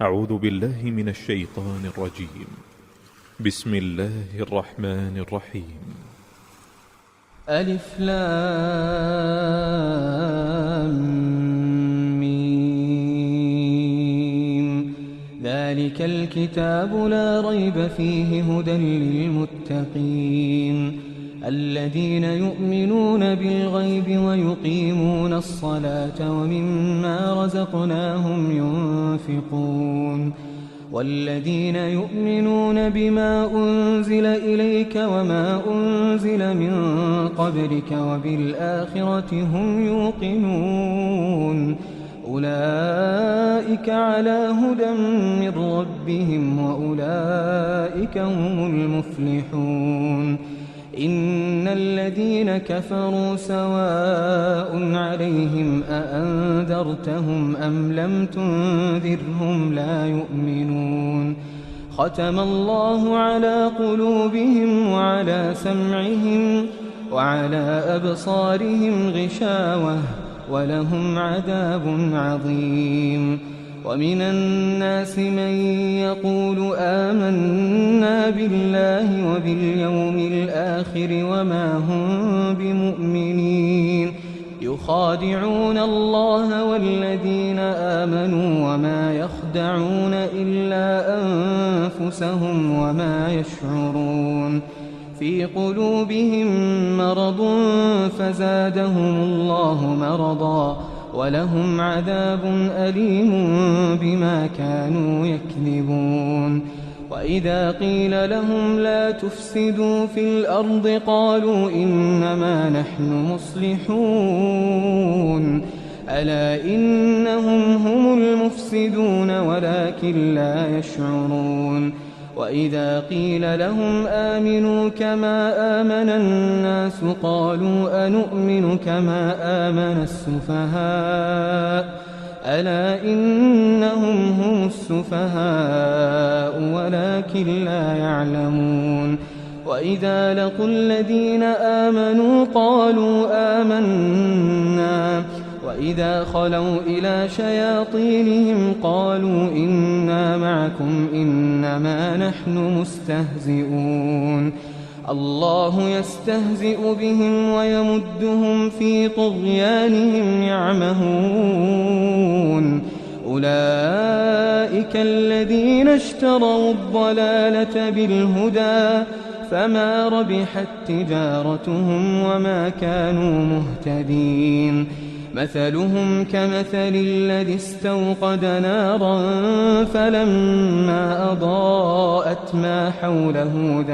أعوذ بالله من الشيطان الرجيم. بسم الله الرحمن الرحيم. ألف لام ميم. ذلك الكتاب لا ريب فيه هدى للمتقين الذين يؤمنون بالغيب ويقيمون الصلاة ومما رزقناهم ينفقون والذين يؤمنون بما أنزل إليك وما أنزل من قبلك وبالآخرة هم يوقنون أولئك على هدى من ربهم وأولئك هم المفلحون إن الذين كفروا سواء عليهم أأنذرتهم أم لم تنذرهم لا يؤمنون ختم الله على قلوبهم وعلى سمعهم وعلى أبصارهم غشاوة ولهم عذاب عظيم ومن الناس من يقول آمنا بالله وباليوم الآخر وما هم بمؤمنين يخادعون الله والذين آمنوا وما يخدعون إلا أنفسهم وما يشعرون في قلوبهم مرض فزادهم الله مرضا ولهم عذاب أليم بما كانوا يكذبون وإذا قيل لهم لا تفسدوا في الأرض قالوا إنما نحن مصلحون ألا إنهم هم المفسدون ولكن لا يشعرون وإذا قيل لهم آمنوا كما آمن الناس قالوا أنؤمن كما آمن السفهاء ألا إنهم هم السفهاء ولكن لا يعلمون وإذا لقوا الذين آمنوا قالوا آمنا وإذا خلوا إلى شياطينهم قالوا إنا معكم إنما نحن مستهزئون الله يستهزئ بهم ويمدهم في طغيانهم يعمهون أولئك الذين اشتروا الضلالة بالهدى فما ربحت تجارتهم وما كانوا مهتدين مثلهم كمثل الذي استوقد نارا فلما أضاءت ما حوله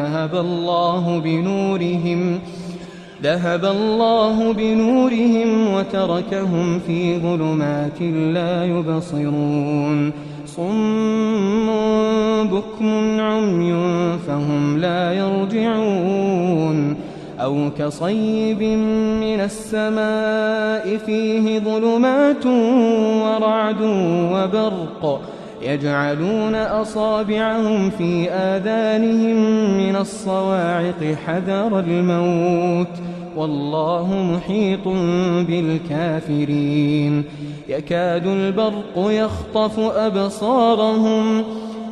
ذهب الله بنورهم وتركهم في ظلمات لا يبصرون صم بكم عمي فهم لا يرجعون أو كصيب من السماء فيه ظلمات ورعد وبرق يجعلون أصابعهم في آذانهم من الصواعق حذر الموت والله محيط بالكافرين يكاد البرق يخطف أبصارهم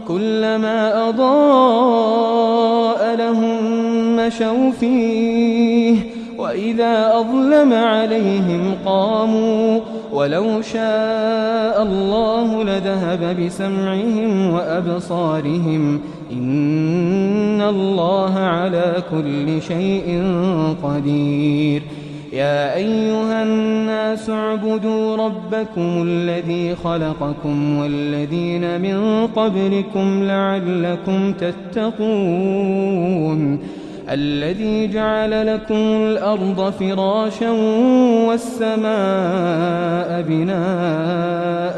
كلما أضاء لهم مشوا فيه وإذا أظلم عليهم قاموا ولو شاء الله لذهب بسمعهم وأبصارهم إن الله على كل شيء قدير يا أيها الناس اعبدوا ربكم الذي خلقكم والذين من قبلكم لعلكم تتقون الذي جعل لكم الأرض فراشا والسماء بناء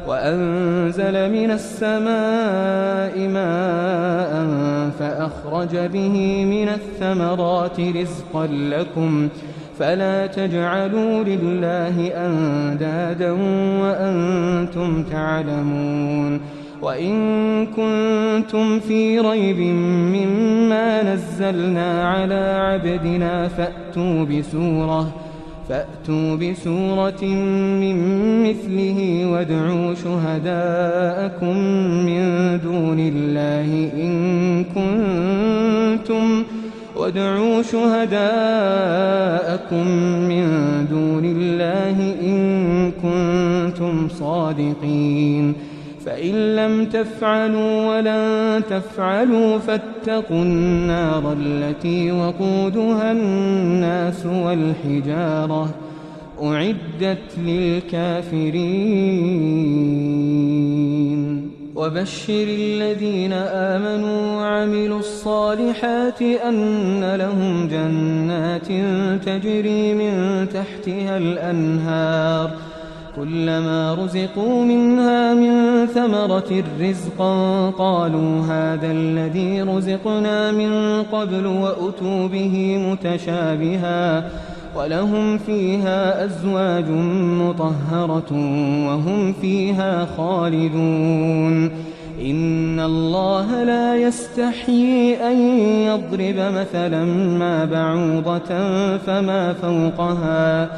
وأنزل من السماء ماء فأخرج به من الثمرات رزقا لكم فلا تجعلوا لله أندادا وأنتم تعلمون وإن كنتم في ريب مما نزلنا على عبدنا فأتوا بسورة من مثله وادعوا شهداءكم من دون الله إن كنتم صادقين فإن لم تفعلوا ولن تفعلوا فاتقوا النار التي وقودها الناس والحجارة أعدت للكافرين وبشر الذين آمنوا وعملوا الصالحات أن لهم جنات تجري من تحتها الأنهار كلما رزقوا منها من ثمرة رزقا قالوا هذا الذي رزقنا من قبل وأتوا به متشابها ولهم فيها أزواج مطهرة وهم فيها خالدون إن الله لا يستحيي أن يضرب مثلا ما بعوضة فما فوقها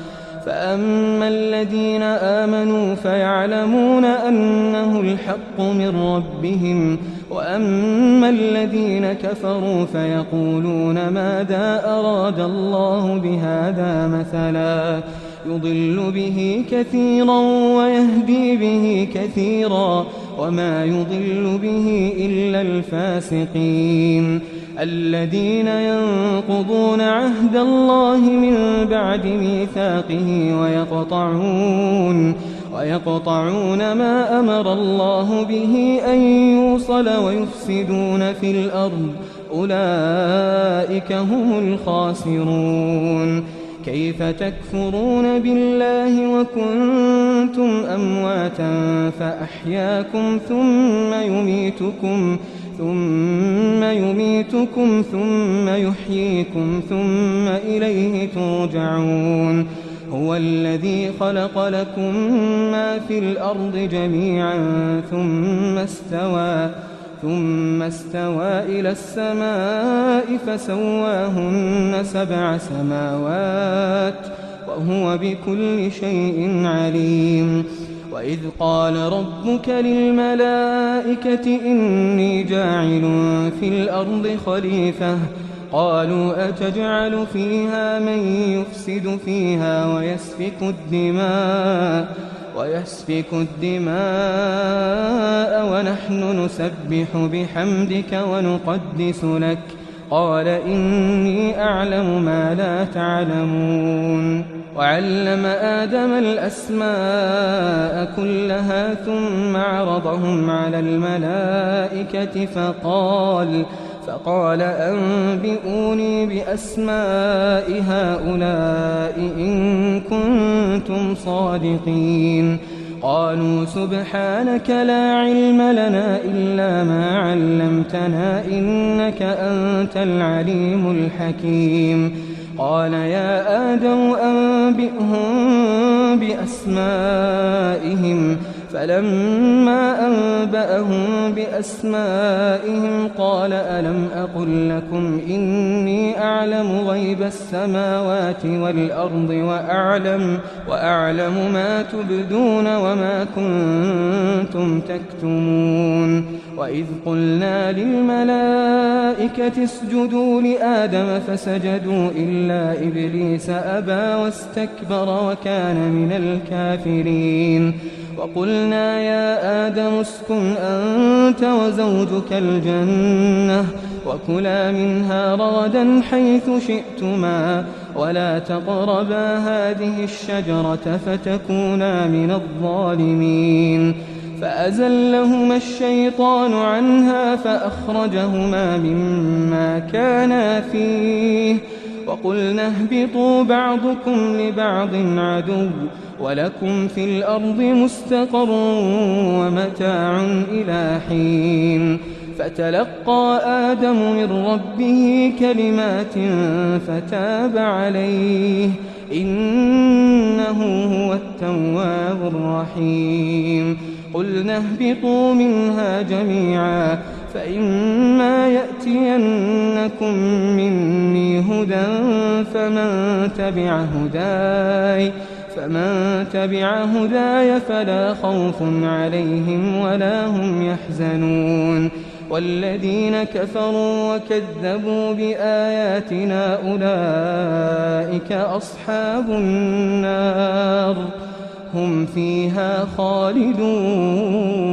فأما الذين آمنوا فيعلمون أنه الحق من ربهم وأما الذين كفروا فيقولون ماذا أراد الله بهذا مثلا يضل به كثيرا ويهدي به كثيرا وما يضل به إلا الفاسقين الذين ينقضون عهد الله من بعد ميثاقه ويقطعون ما أمر الله به أن يوصل ويفسدون في الأرض أولئك هم الخاسرون كيف تكفرون بالله وكنتم أمواتا فأحياكم ثم يميتكم ثم يحييكم ثم إليه ترجعون هو الذي خلق لكم ما في الأرض جميعا ثم استوى إلى السماء فسواهن 7 سماوات وهو بكل شيء عليم وإذ قال ربك للملائكة إني جاعل في الأرض خليفة قالوا أتجعل فيها من يفسد فيها ويسفك الدماء ونحن نسبح بحمدك ونقدس لك قال إني أعلم ما لا تعلمون وعلم آدم الأسماء كلها ثم عرضهم على الملائكة فقال أنبئوني بأسماء هؤلاء إن كنتم صادقين قالوا سبحانك لا علم لنا إلا ما علمتنا إنك أنت العليم الحكيم قال يا آدم أنبئهم بأسمائهم فلما أنبأهم بأسمائهم قال ألم أقل لكم إني أعلم غيب السماوات والأرض وأعلم ما تبدون وما كنتم تكتمون وإذ قلنا للملائكة اسجدوا لآدم فسجدوا إلا إبليس أبى واستكبر وكان من الكافرين وقلنا يا آدم اسكن أنت وزوجك الجنة وكلا منها رغدا حيث شئتما ولا تقربا هذه الشجرة فتكونا من الظالمين فأزلهما الشيطان عنها فأخرجهما مما كانا فيه وقلنا اهبطوا بعضكم لبعض عدو ولكم في الأرض مستقر ومتاع إلى حين فتلقى آدم من ربه كلمات فتاب عليه إنه هو التواب الرحيم قلنا اهبطوا منها جميعا فإما يأتينكم مني هدى فمن تبع هداي فلا خوف عليهم ولا هم يحزنون والذين كفروا وكذبوا بآياتنا أولئك أصحاب النار هم فيها خالدون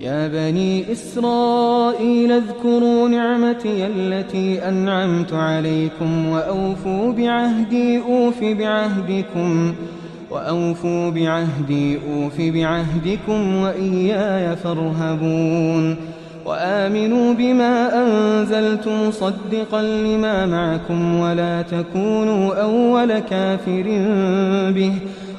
يا بني إسرائيل اذكروا نعمتي التي أنعمت عليكم وأوفوا بعهدي أوف بعهدكم وإياي فارهبون وآمنوا بما أنزلت مصدقا لما معكم ولا تكونوا أول كافر به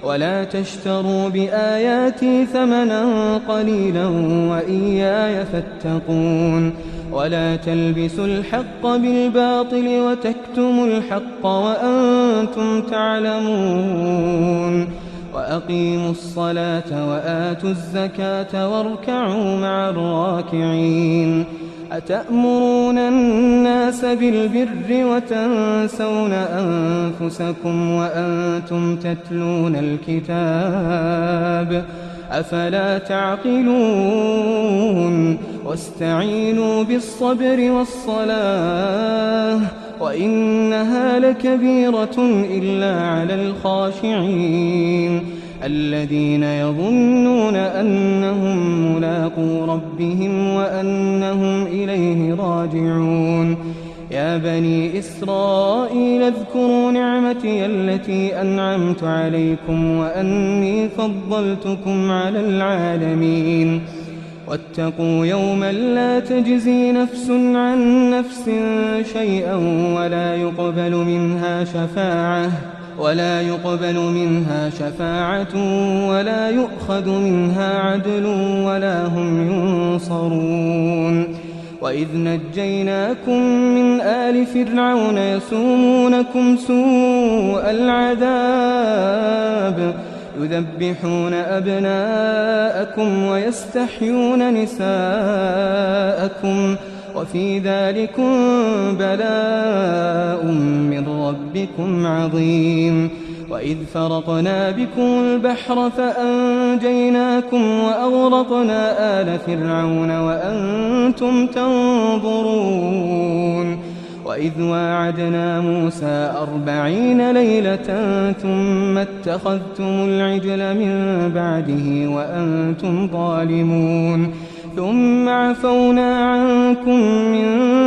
ولا تشتروا بآياتي ثمنا قليلا وإياي فاتقون ولا تلبسوا الحق بالباطل وتكتموا الحق وأنتم تعلمون وأقيموا الصلاة وآتوا الزكاة واركعوا مع الراكعين أتأمرون الناس بالبر وتنسون أنفسكم وأنتم تتلون الكتاب أفلا تعقلون واستعينوا بالصبر والصلاة وإنها لكبيرة إلا على الخاشعين الذين يظنون أنهم ملاقو ربهم وأنهم إليه راجعون يا بني إسرائيل اذكروا نعمتي التي أنعمت عليكم وأني فضلتكم على العالمين واتقوا يوما لا تجزي نفس عن نفس شيئا ولا يقبل منها شفاعة ولا يؤخذ منها عدل ولا هم ينصرون وإذ نجيناكم من آل فرعون يسومونكم سوء العذاب يذبحون أبناءكم ويستحيون نساءكم وفي ذلكم بلاء من ربكم عظيم وإذ فرقنا بكم البحر فأنجيناكم وأغرقنا آل فرعون وأنتم تنظرون وإذ واعدنا موسى 40 ليلة ثم اتخذتم العجل من بعده وأنتم ظالمون ثم عفونا عنكم من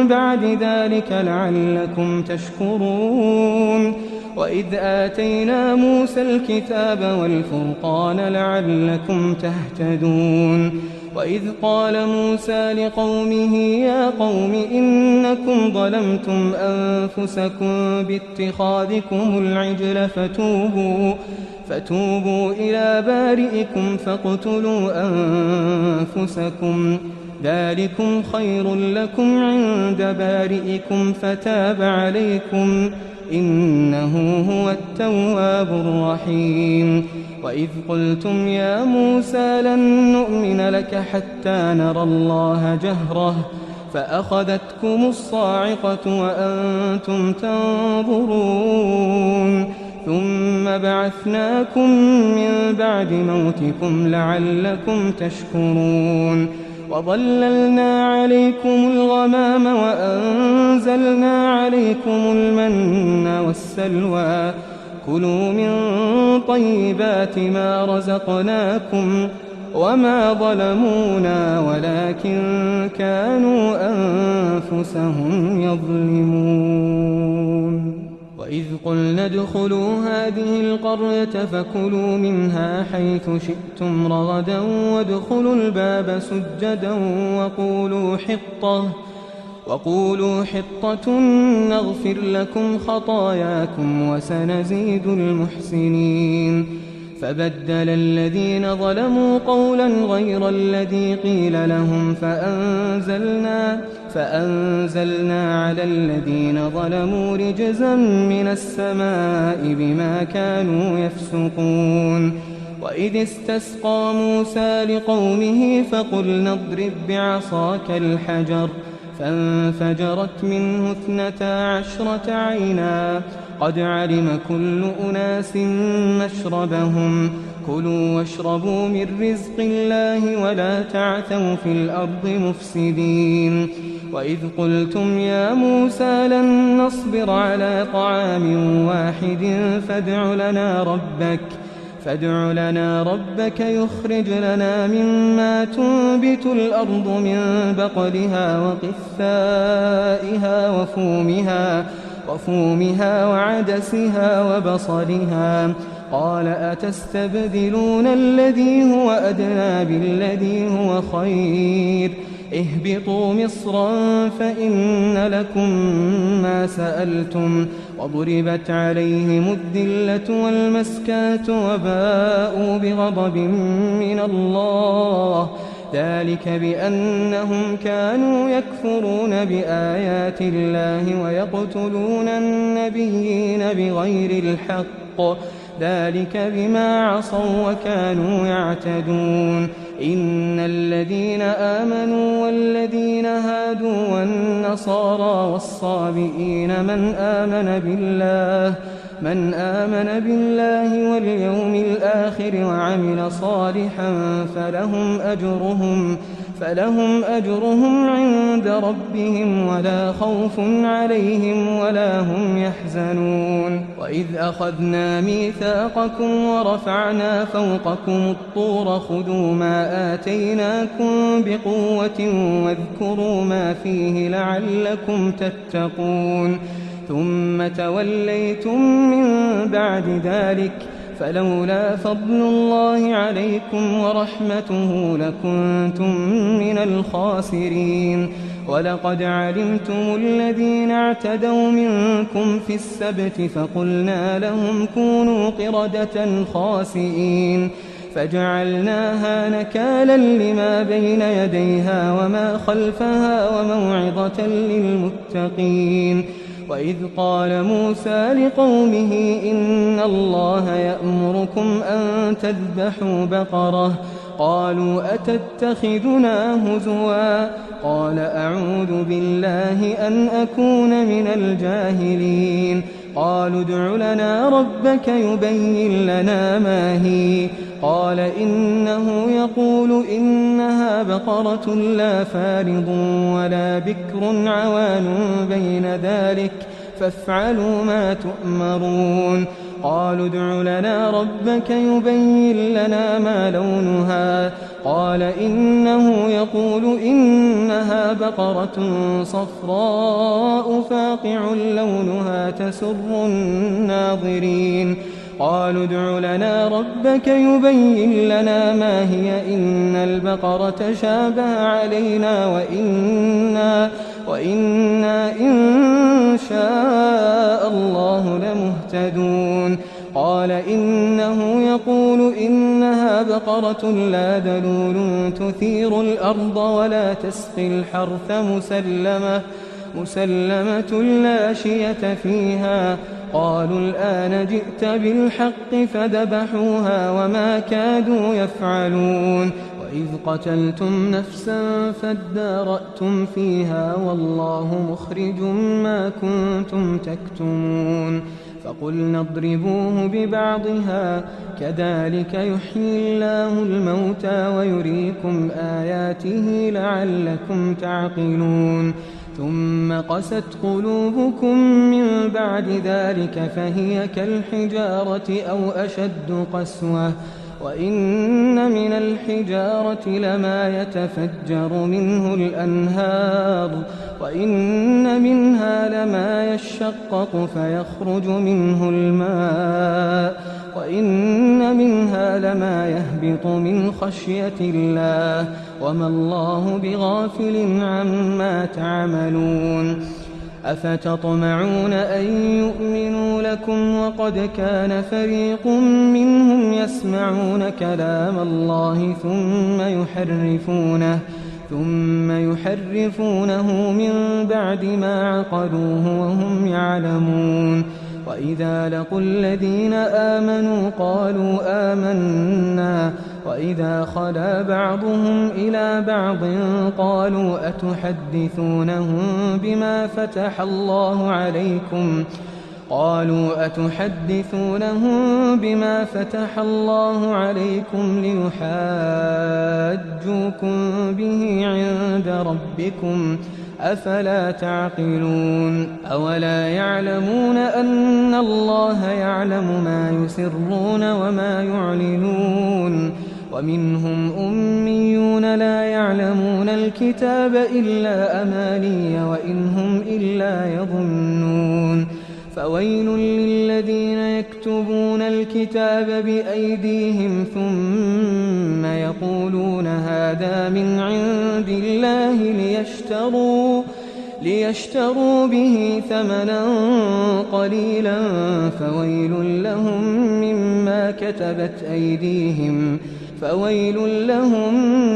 بعد ذلك لعلكم تشكرون وإذ آتينا موسى الكتاب والفرقان لعلكم تهتدون وإذ قال موسى لقومه يا قوم إنكم ظلمتم أنفسكم باتخاذكم العجل فتوبوا إلى بارئكم فاقتلوا أنفسكم ذلكم خير لكم عند بارئكم فتاب عليكم إنه هو التواب الرحيم وإذ قلتم يا موسى لن نؤمن لك حتى نرى الله جهرة فأخذتكم الصاعقة وأنتم تنظرون ثم بعثناكم من بعد موتكم لعلكم تشكرون وظللنا عليكم الغمام وأنزلنا عليكم المن والسلوى كلوا من طيبات ما رزقناكم وما ظلمونا ولكن كانوا أنفسهم يظلمون وإذ قلنا ادخلوا هذه القرية فكلوا منها حيث شئتم رغدا وادخلوا الباب سجدا وقولوا حطة نغفر لكم خطاياكم وسنزيد المحسنين فبدل الذين ظلموا قولا غير الذي قيل لهم فأنزلنا على الذين ظلموا رجزا من السماء بما كانوا يفسقون وإذ استسقى موسى لقومه فقلنا اضرب بعصاك الحجر فانفجرت منه 12 عينا قد علم كل أناس مشربهم كلوا واشربوا من رزق الله ولا تعثوا في الأرض مفسدين وإذ قلتم يا موسى لن نصبر على طعام واحد فادع لنا ربك يخرج لنا مما تنبت الأرض من بقلها وقثائها وفومها وعدسها وبصلها قال أتستبدلون الذي هو أدنى بالذي هو خير اهبطوا مصرا فإن لكم ما سألتم وضربت عليهم الذلة والمسكنة وباءوا بغضب من الله ذلك بأنهم كانوا يكفرون بآيات الله ويقتلون النبيين بغير الحق ذلك بما عصوا وكانوا يعتدون إن الذين آمنوا والذين هادوا والنصارى والصابئين من آمن بالله واليوم الآخر وعمل صالحا فلهم أجرهم عند ربهم ولا خوف عليهم ولا هم يحزنون وإذ أخذنا ميثاقكم ورفعنا فوقكم الطور خذوا ما آتيناكم بقوة واذكروا ما فيه لعلكم تتقون ثم توليتم من بعد ذلك فلولا فضل الله عليكم ورحمته لكنتم من الخاسرين ولقد علمتم الذين اعتدوا منكم في السبت فقلنا لهم كونوا قردة خاسئين فجعلناها نكالا لما بين يديها وما خلفها وموعظة للمتقين وإذ قال موسى لقومه إن الله يأمركم أن تذبحوا بقرة قالوا أتتخذنا هزوا قال أعوذ بالله أن أكون من الجاهلين قالوا ادع لنا ربك يبين لنا ما هي قال إنه يقول إنها بقرة لا فارض ولا بكر عوان بين ذلك فافعلوا ما تؤمرون قالوا ادع لنا ربك يبين لنا ما لونها قال إنه يقول إنها بقرة صفراء فاقع لونها تسر الناظرين قالوا ادع لنا ربك يبين لنا ما هي إن البقرة شابه علينا وإنا إن شاء الله لمهتدون قال إنه يقول إنها بقرة لا ذلول تثير الأرض ولا تسقي الحرث مسلمة لا شية فيها قالوا الآن جئت بالحق فذبحوها وما كادوا يفعلون وإذ قتلتم نفسا فادارأتم فيها والله مخرج ما كنتم تكتمون فقلنا اضربوه ببعضها كذلك يحيي الله الموتى ويريكم آياته لعلكم تعقلون ثم قست قلوبكم من بعد ذلك فهي كالحجارة أو أشد قسوة وإن من الحجارة لما يتفجر منه الأنهار وإن منها لما يشقق فيخرج منه الماء وإن منها لما يهبط من خشية الله وما الله بغافل عما تعملون أفتطمعون أن يؤمنوا لكم وقد كان فريق منهم يسمعون كلام الله ثم يحرفونه من بعد ما عقلوه وهم يعلمون وإذا لقوا الذين آمنوا قالوا آمنا وإذا خلا بعضهم إلى بعض قالوا أتحدثونهم بما فتح الله عليكم ليحاجوكم به عند ربكم أفلا تعقلون أولا يعلمون أن الله يعلم ما يسرون وما يعلنون ومنهم أميون لا يعلمون الكتاب إلا أماني وإن هم إلا يظنون فويل للذين يكتبون الكتاب بأيديهم ثم يقولون هذا من عند الله ليشتروا به ثمنا قليلا فويل لهم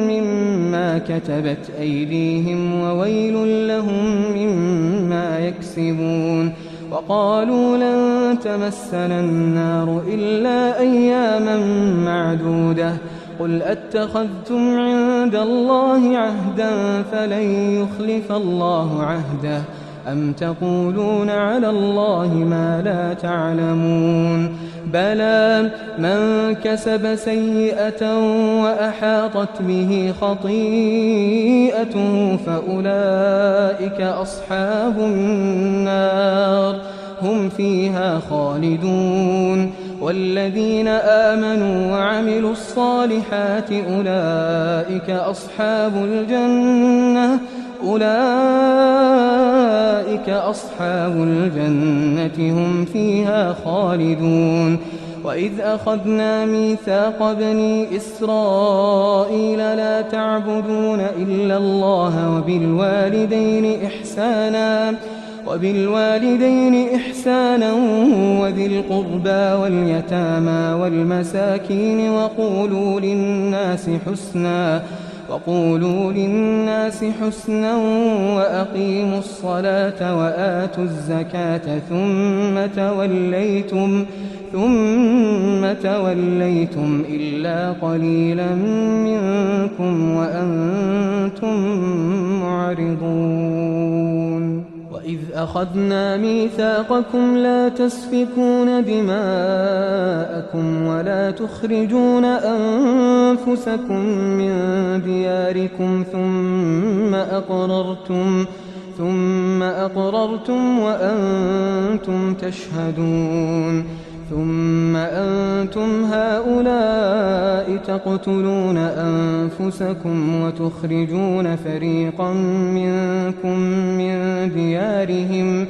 مما كتبت أيديهم وويل لهم مما يكسبون وقالوا لن تمسنا النار إلا أياما معدودة قل أتخذتم عند الله عهدا فلن يخلف الله عهده أم تقولون على الله ما لا تعلمون بلى من كسب سيئة وأحاطت به خطيئته فأولئك أصحاب النار هم فيها خالدون والذين آمنوا وعملوا الصالحات أولئك أصحاب الجنة هم فيها خالدون وإذ أخذنا ميثاق بني إسرائيل لا تعبدون إلا الله وبالوالدين إحسانا وذي القربى واليتامى والمساكين وقولوا للناس حسنا وأقيموا الصلاة وآتوا الزكاة ثم توليتم إلا قليلا منكم وأنتم معرضون وإذ أخذنا ميثاقكم لا تسفكون دماءكم ولا تخرجون أنفسكم من دياركم ثم أقررتم وأنتم تشهدون ثم أنتم هؤلاء تقتلون أنفسكم وتخرجون فريقا منكم من ديارهم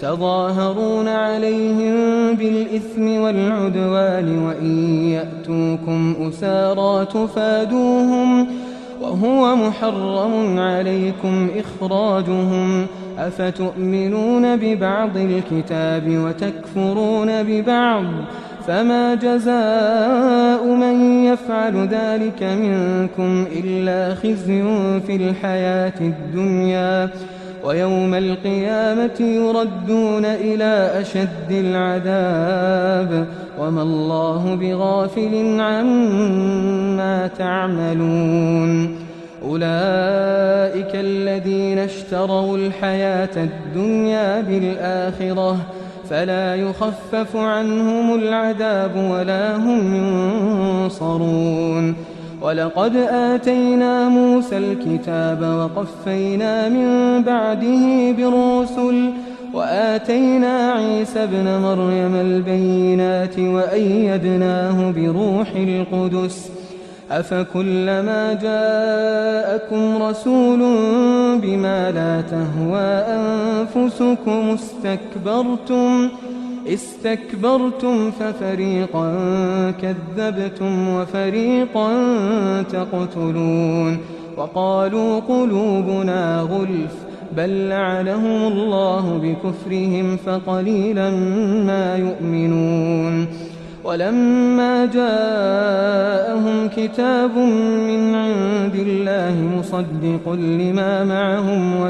تظاهرون عليهم بالإثم والعدوان وإن يأتوكم أسارى تفادوهم وهو محرم عليكم إخراجهم أفتؤمنون ببعض الكتاب وتكفرون ببعض فما جزاء من يفعل ذلك منكم إلا خزي في الحياة الدنيا ويوم القيامة يردون إلى أشد العذاب وما الله بغافل عما تعملون أولئك الذين اشتروا الحياة الدنيا بالآخرة فلا يخفف عنهم العذاب ولا هم ينصرون ولقد آتينا موسى الكتاب وقفينا من بعده بالرسل وآتينا عيسى ابن مريم البينات وأيدناه بروح القدس أفكلما جاءكم رسول بما لا تهوى أنفسكم استكبرتم ففريقا كذبتم وفريقا تقتلون وقالوا قلوبنا غلف بل لعنهم الله بكفرهم فقليلا ما يؤمنون ولما جاءهم كتاب من عند الله مصدق لما معهم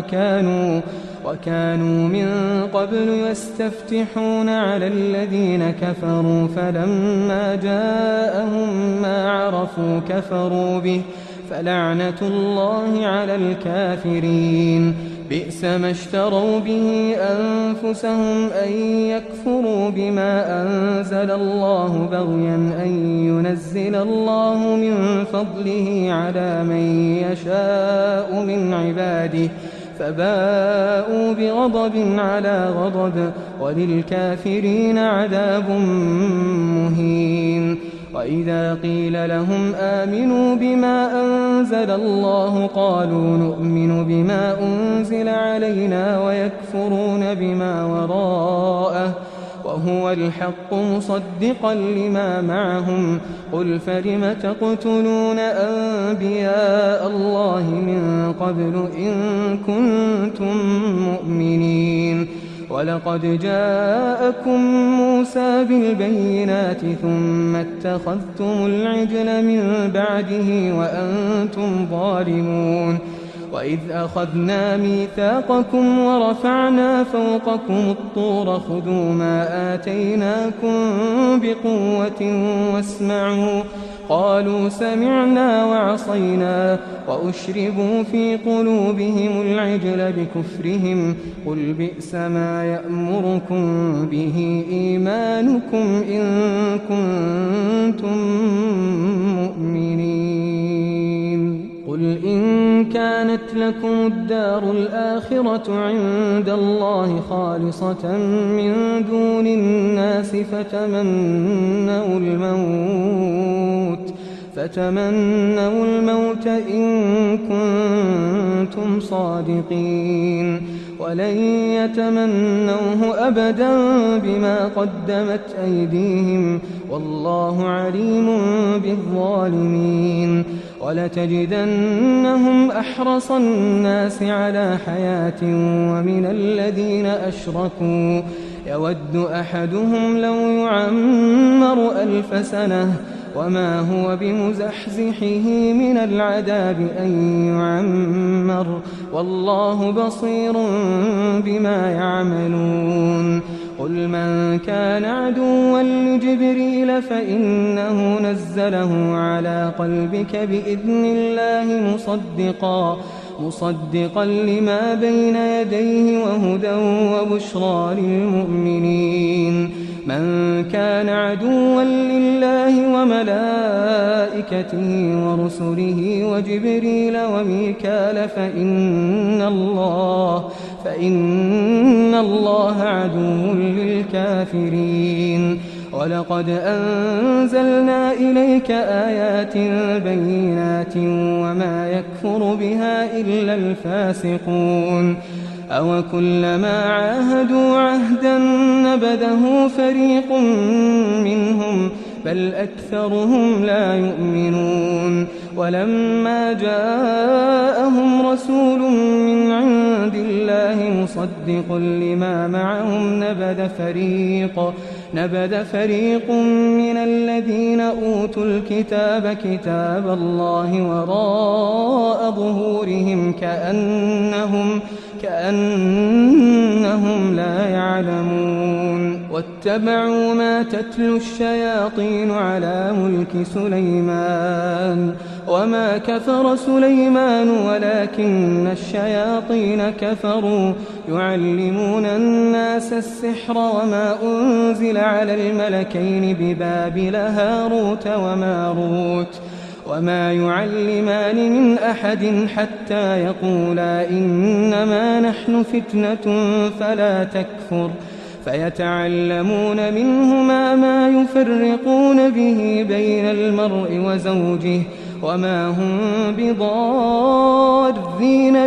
وكانوا من قبل يستفتحون على الذين كفروا فلما جاءهم ما عرفوا كفروا به فلعنة الله على الكافرين بئس ما اشتروا به أنفسهم أن يكفروا بما أنزل الله بغيا أن ينزل الله من فضله على من يشاء من عباده فباءوا بغضب على غضب وللكافرين عذاب مهين. وإذا قيل لهم آمنوا بما أنزل الله قالوا نؤمن بما أنزل علينا ويكفرون بما وراءه وهو الحق مصدقا لما معهم قل فلم تقتلون أنبياء الله من قبل إن كنتم مؤمنين ولقد جاءكم موسى بالبينات ثم اتخذتم العجل من بعده وأنتم ظالمون وإذ أخذنا ميثاقكم ورفعنا فوقكم الطور خذوا ما آتيناكم بقوة واسمعوا قالوا سمعنا وعصينا وأشربوا في قلوبهم العجل بكفرهم قل بئس ما يأمركم به إيمانكم إن كنتم مؤمنين قل إن كانت لكم الدار الآخرة عند الله خالصة من دون الناس فتمنوا الموت إن كنتم صادقين ولن يتمنوه أبدا بما قدمت أيديهم والله عليم بالظالمين ولتجدنهم أحرص الناس على حياة ومن الذين أشركوا يود أحدهم لو يعمر 1000 سنة وما هو بمزحزحه من العذاب أن يعمر والله بصير بما يعملون قل من كان عدوا لجبريل فإنه نزله على قلبك بإذن الله مصدقا لما بين يديه وهدى وبشرى للمؤمنين من كان عدوا لله وملائكته ورسله وجبريل وميكال فإن الله عدو للكافرين ولقد أنزلنا إليك آيات بينات وما يكفر بها إلا الفاسقون أو كلما عاهدوا عهدا نبذه فريق منهم بل أكثرهم لا يؤمنون ولما جاءهم رسول من عند الله مصدق لما معهم نبذ فريق من الذين أوتوا الكتاب كتاب الله وراء ظهورهم كأنهم لا يعلمون واتبعوا ما تتلو الشياطين على ملك سليمان وما كفر سليمان ولكن الشياطين كفروا يعلمون الناس السحر وما أنزل على الملكين ببابل هاروت وماروت وما يعلمان من أحد حتى يقولا إنما نحن فتنة فلا تكفر فيتعلمون منهما ما يفرقون به بين المرء وزوجه وما هم بضارين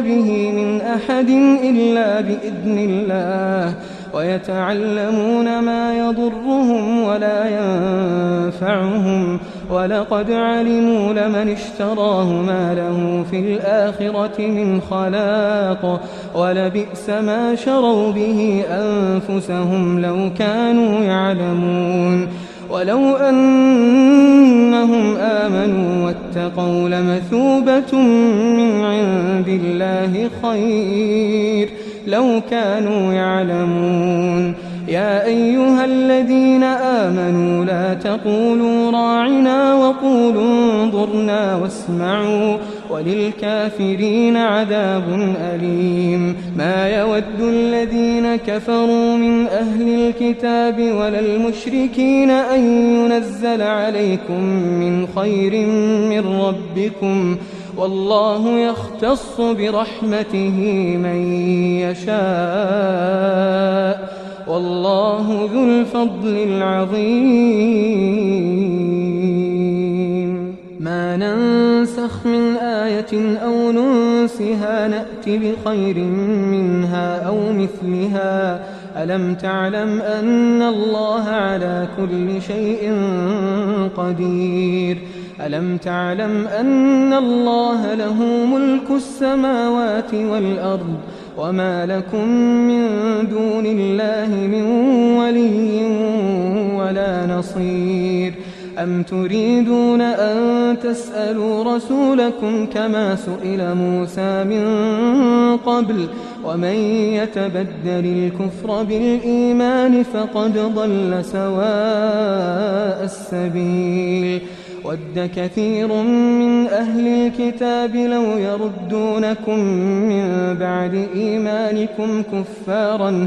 به من أحد إلا بإذن الله ويتعلمون ما يضرهم ولا ينفعهم ولقد علموا لمن اشتراه ما له في الآخرة من خلاق ولبئس ما شروا به أنفسهم لو كانوا يعلمون ولو أنهم آمنوا واتقوا لمثوبة من عند الله خير لو كانوا يعلمون. يا أيها الذين آمنوا لا تقولوا راعنا وقولوا انظرنا واسمعوا وللكافرين عذاب أليم. ما يود الذين كفروا من أهل الكتاب ولا المشركين أن ينزل عليكم من خير من ربكم والله يختص برحمته من يشاء والله ذو الفضل العظيم. ما ننسخ من آية أو ننسها نأت بخير منها أو مثلها. ألم تعلم أن الله على كل شيء قدير. ألم تعلم أن الله له ملك السماوات والأرض وما لكم من دون الله من ولي ولا نصير. أم تريدون أن تسألوا رسولكم كما سئل موسى من قبل ومن يتبدل الكفر بالإيمان فقد ضل سواء السبيل. ود كثير من أهل الكتاب لو يردونكم من بعد إيمانكم كفارا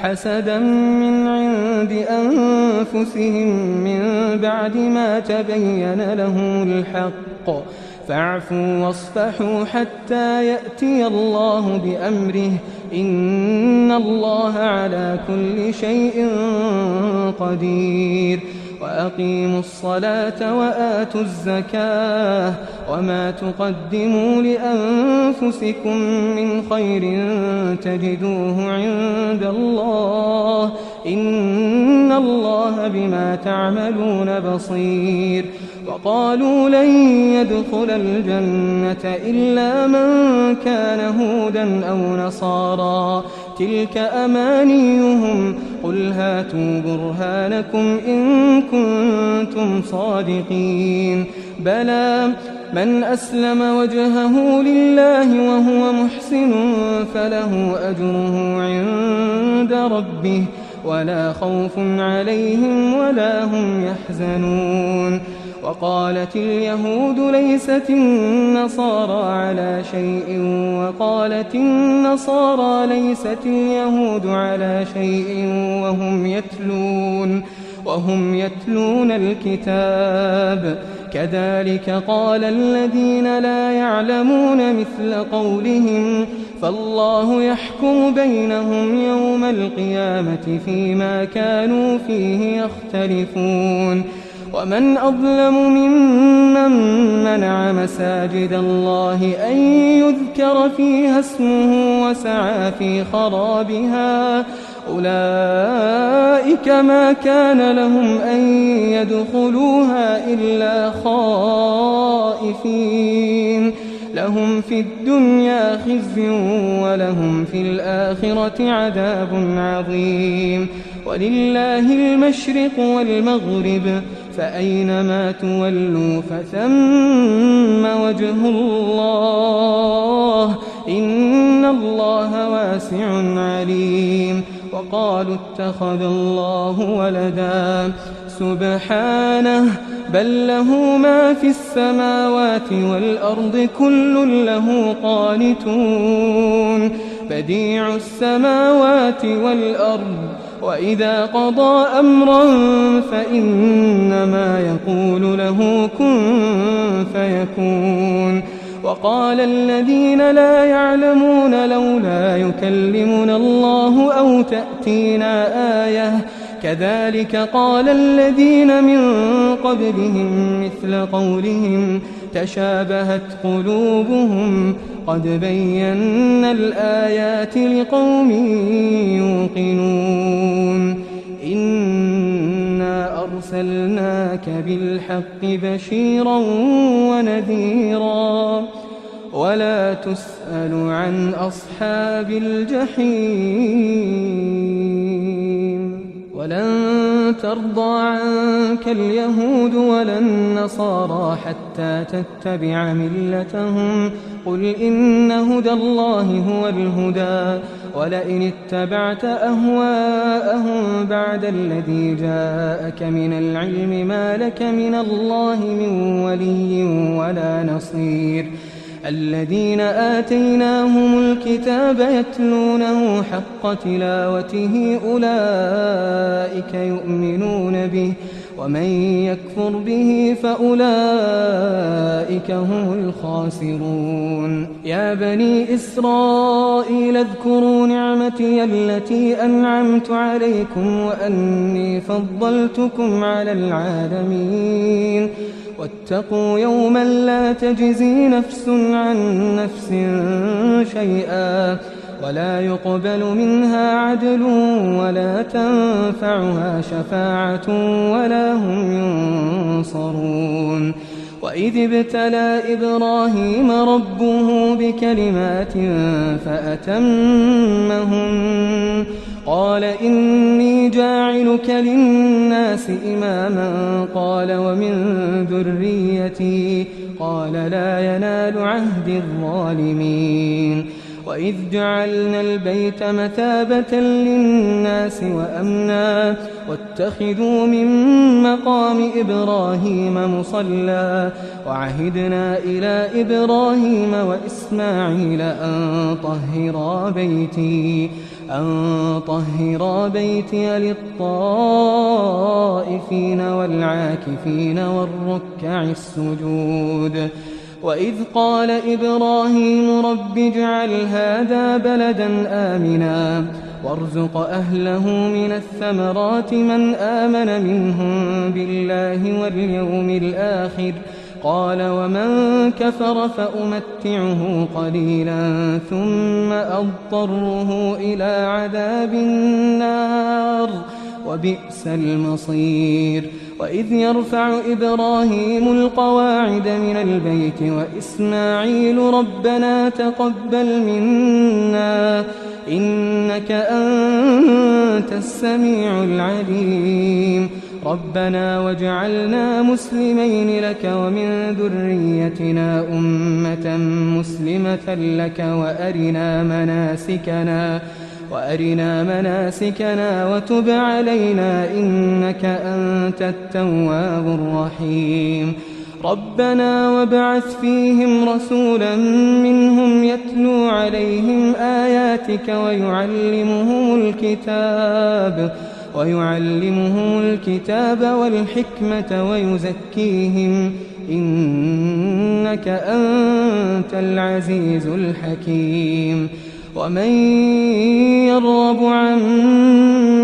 حسدا من عند أنفسهم من بعد ما تبين لهم الحق. فاعفوا واصفحوا حتى يأتي الله بأمره إن الله على كل شيء قدير. وأقيموا الصلاة وآتوا الزكاة وما تقدموا لأنفسكم من خير تجدوه عند الله إن الله بما تعملون بصير. وقالوا لن يدخل الجنة إلا من كان هودا أو نصارى تلك أمانيهم قل هاتوا برهانكم إن كنتم صادقين. بلى من أسلم وجهه لله وهو محسن فله أجره عند ربه ولا خوف عليهم ولا هم يحزنون. وقالت اليهود ليست النصارى على شيء وقالت النصارى ليست اليهود على شيء وهم يتلون الكتاب. كذلك قال الذين لا يعلمون مثل قولهم فالله يحكم بينهم يوم القيامة فيما كانوا فيه يختلفون. ومن أظلم ممن منع مساجد الله أن يذكر فيها اسمه وسعى في خرابها أولئك ما كان لهم أن يدخلوها إلا خائفين لهم في الدنيا خزي ولهم في الآخرة عذاب عظيم. ولله المشرق والمغرب فأينما تولوا فثم وجه الله إن الله واسع عليم. وقالوا اتخذ الله ولدا سبحانه بل له ما في السماوات والأرض كل له قانتون. بديع السماوات والأرض وإذا قضى أمرا فإنما يقول له كن فيكون. وقال الذين لا يعلمون لولا يكلمنا الله أو تأتينا آية كذلك قال الذين من قبلهم مثل قولهم تشابهت قلوبهم قد بينا الآيات لقوم يوقنون. إنا أرسلناك بالحق بشيرا ونذيرا ولا تسأل عن أصحاب الجحيم. ولن ترضى عنك اليهود ولا النصارى حتى تتبع ملتهم قل إن هدى الله هو الهدى ولئن اتبعت أهواءهم بعد الذي جاءك من العلم ما لك من الله من ولي ولا نصير الذين آتيناهم الكتاب يتلونه حق تلاوته أولئك يؤمنون به ومن يكفر به فأولئك هم الخاسرون يا بني إسرائيل اذكروا نعمتي التي أنعمت عليكم وأني فضلتكم على العالمين واتقوا يوما لا تجزي نفس عن نفس شيئا ولا يقبل منها عدل ولا تنفعها شفاعة ولا هم ينصرون وإذ ابتلى إبراهيم ربه بكلمات فأتمهن قال إني جاعلك للناس إماما قال ومن ذريتي قال لا ينال عهد الظالمين وإذ جعلنا البيت مثابة للناس وأمنا واتخذوا من مقام إبراهيم مصلى وعهدنا إلى إبراهيم وإسماعيل أن طهرا بيتي للطائفين والعاكفين والركع السجود وإذ قال إبراهيم رب اجعل هذا بلدا آمنا وارزق أهله من الثمرات من آمن منهم بالله واليوم الآخر قال ومن كفر فأمتعه قليلا ثم أضطره إلى عذاب النار وبئس المصير وإذ يرفع إبراهيم القواعد من البيت وإسماعيل ربنا تقبل منا إنك أنت السميع العليم ربنا واجعلنا مسلمين لك ومن ذريتنا أمة مسلمة لك وأرنا مناسكنا وتب علينا إنك أنت التواب الرحيم ربنا وابعث فيهم رسولا منهم يتلو عليهم آياتك ويعلمهم الكتاب والحكمة ويزكيهم إنك أنت العزيز الحكيم ومن يرغب عن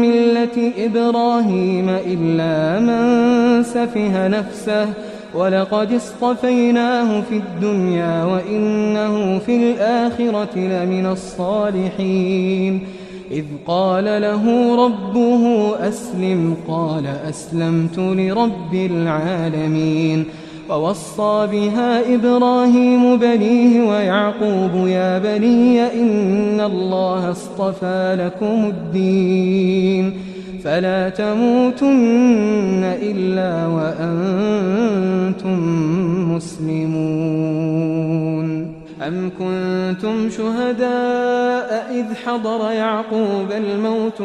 ملة إبراهيم إلا من سفه نفسه ولقد اصطفيناه في الدنيا وإنه في الآخرة لمن الصالحين إذ قال له ربه أسلم قال أسلمت لرب العالمين ووصى بها إبراهيم بنيه ويعقوب يا بني إن الله اصطفى لكم الدين فلا تموتن إلا وأنتم مسلمون أم كنتم شهداء إذ حضر يعقوب الموت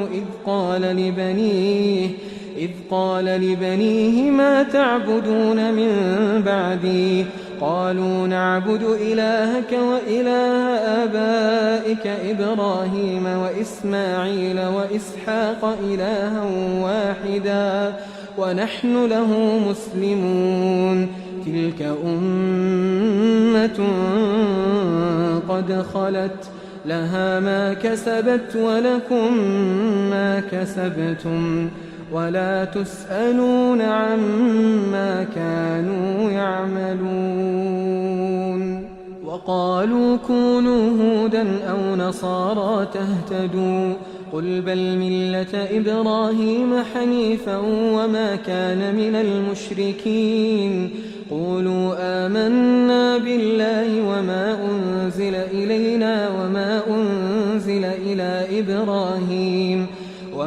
إذ قال لبنيه ما تعبدون من بعدي قالوا نعبد إلهك وإله آبائك إبراهيم وإسماعيل وإسحاق إلها واحدا ونحن له مسلمون تلك أمة قد خلت لها ما كسبت ولكم ما كسبتم ولا تسألون عما كانوا يعملون وقالوا كونوا هودا أو نصارى تهتدوا قل بل ملة إبراهيم حنيفا وما كان من المشركين قولوا آمنا بالله وما أنزل إلينا وما أنزل إلى إبراهيم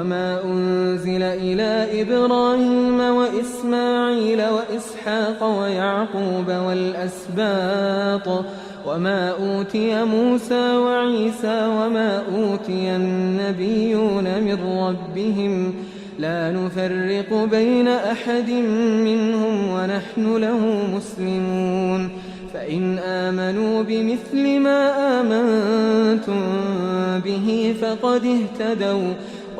وما أنزل إلى إبراهيم وإسماعيل وإسحاق ويعقوب والأسباط وما أوتي موسى وعيسى وما أوتي النبيون من ربهم لا نفرق بين أحد منهم ونحن له مسلمون فإن آمنوا بمثل ما آمنتم به فقد اهتدوا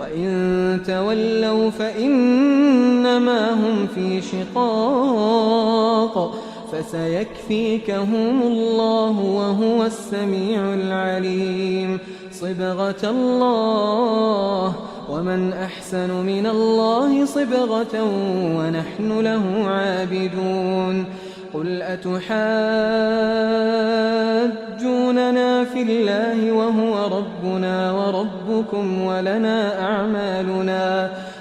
وإن تولوا فإنما هم في شقاق فسيكفيكهم الله وهو السميع العليم صبغة الله ومن أحسن من الله صبغة ونحن له عابدون قل أتحاجوننا في الله وهو ربنا وربكم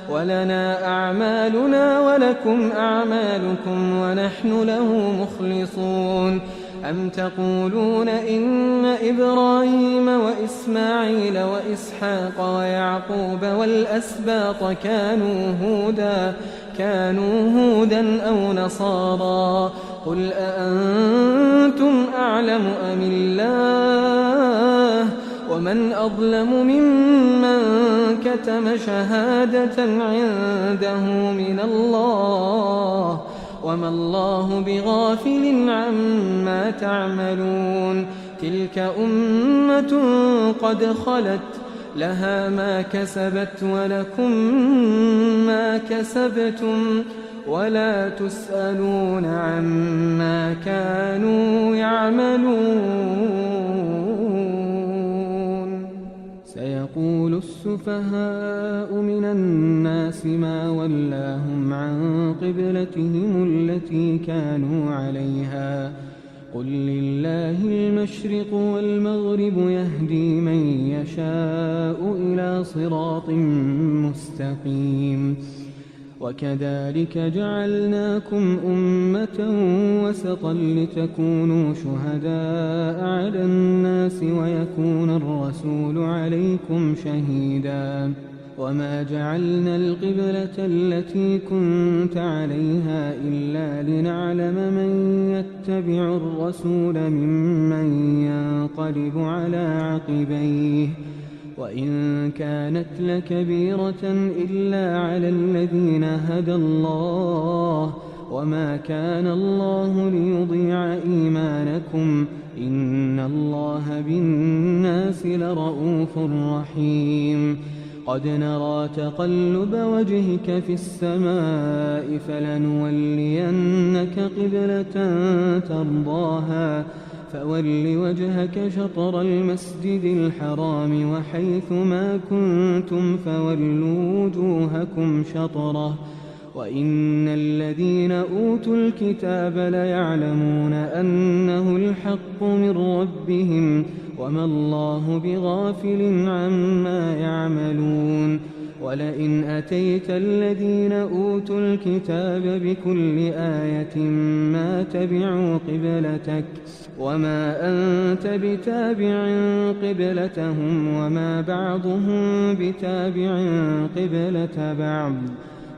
ولنا أعمالنا ولكم أعمالكم ونحن له مخلصون أم تقولون إن إبراهيم وإسماعيل وإسحاق ويعقوب والأسباط كانوا هودا أو نصارى قل أأنتم أعلم أم الله ومن أظلم ممن كتم شهادة عنده من الله وما الله بغافل عما تعملون تلك أمة قد خلت لها ما كسبت ولكم ما كسبتم ولا تسألون عما كانوا يعملون سيقول السفهاء من الناس ما ولاهم عن قبلتهم التي كانوا عليها قل لله المشرق والمغرب يهدي من يشاء إلى صراط مستقيم وكذلك جعلناكم أمة وسطا لتكونوا شهداء على الناس ويكون الرسول عليكم شهيدا وما جعلنا القبلة التي كنت عليها إلا لنعلم من يتبع الرسول ممن ينقلب على عقبيه وإن كانت لكبيرة إلا على الذين هدى الله وما كان الله ليضيع إيمانكم إن الله بالناس لرؤوف رحيم قد نرى تقلب وجهك في السماء فلنولينك قبلة ترضاها فول وجهك شطر المسجد الحرام وحيث ما كنتم فولوا وجوهكم شطره وإن الذين أوتوا الكتاب ليعلمون أنه الحق من ربهم وما الله بغافل عما يعملون ولئن أتيت الذين أوتوا الكتاب بكل آية ما تبعوا قبلتك وما أنت بتابع قبلتهم وما بعضهم بتابع قبلة بعض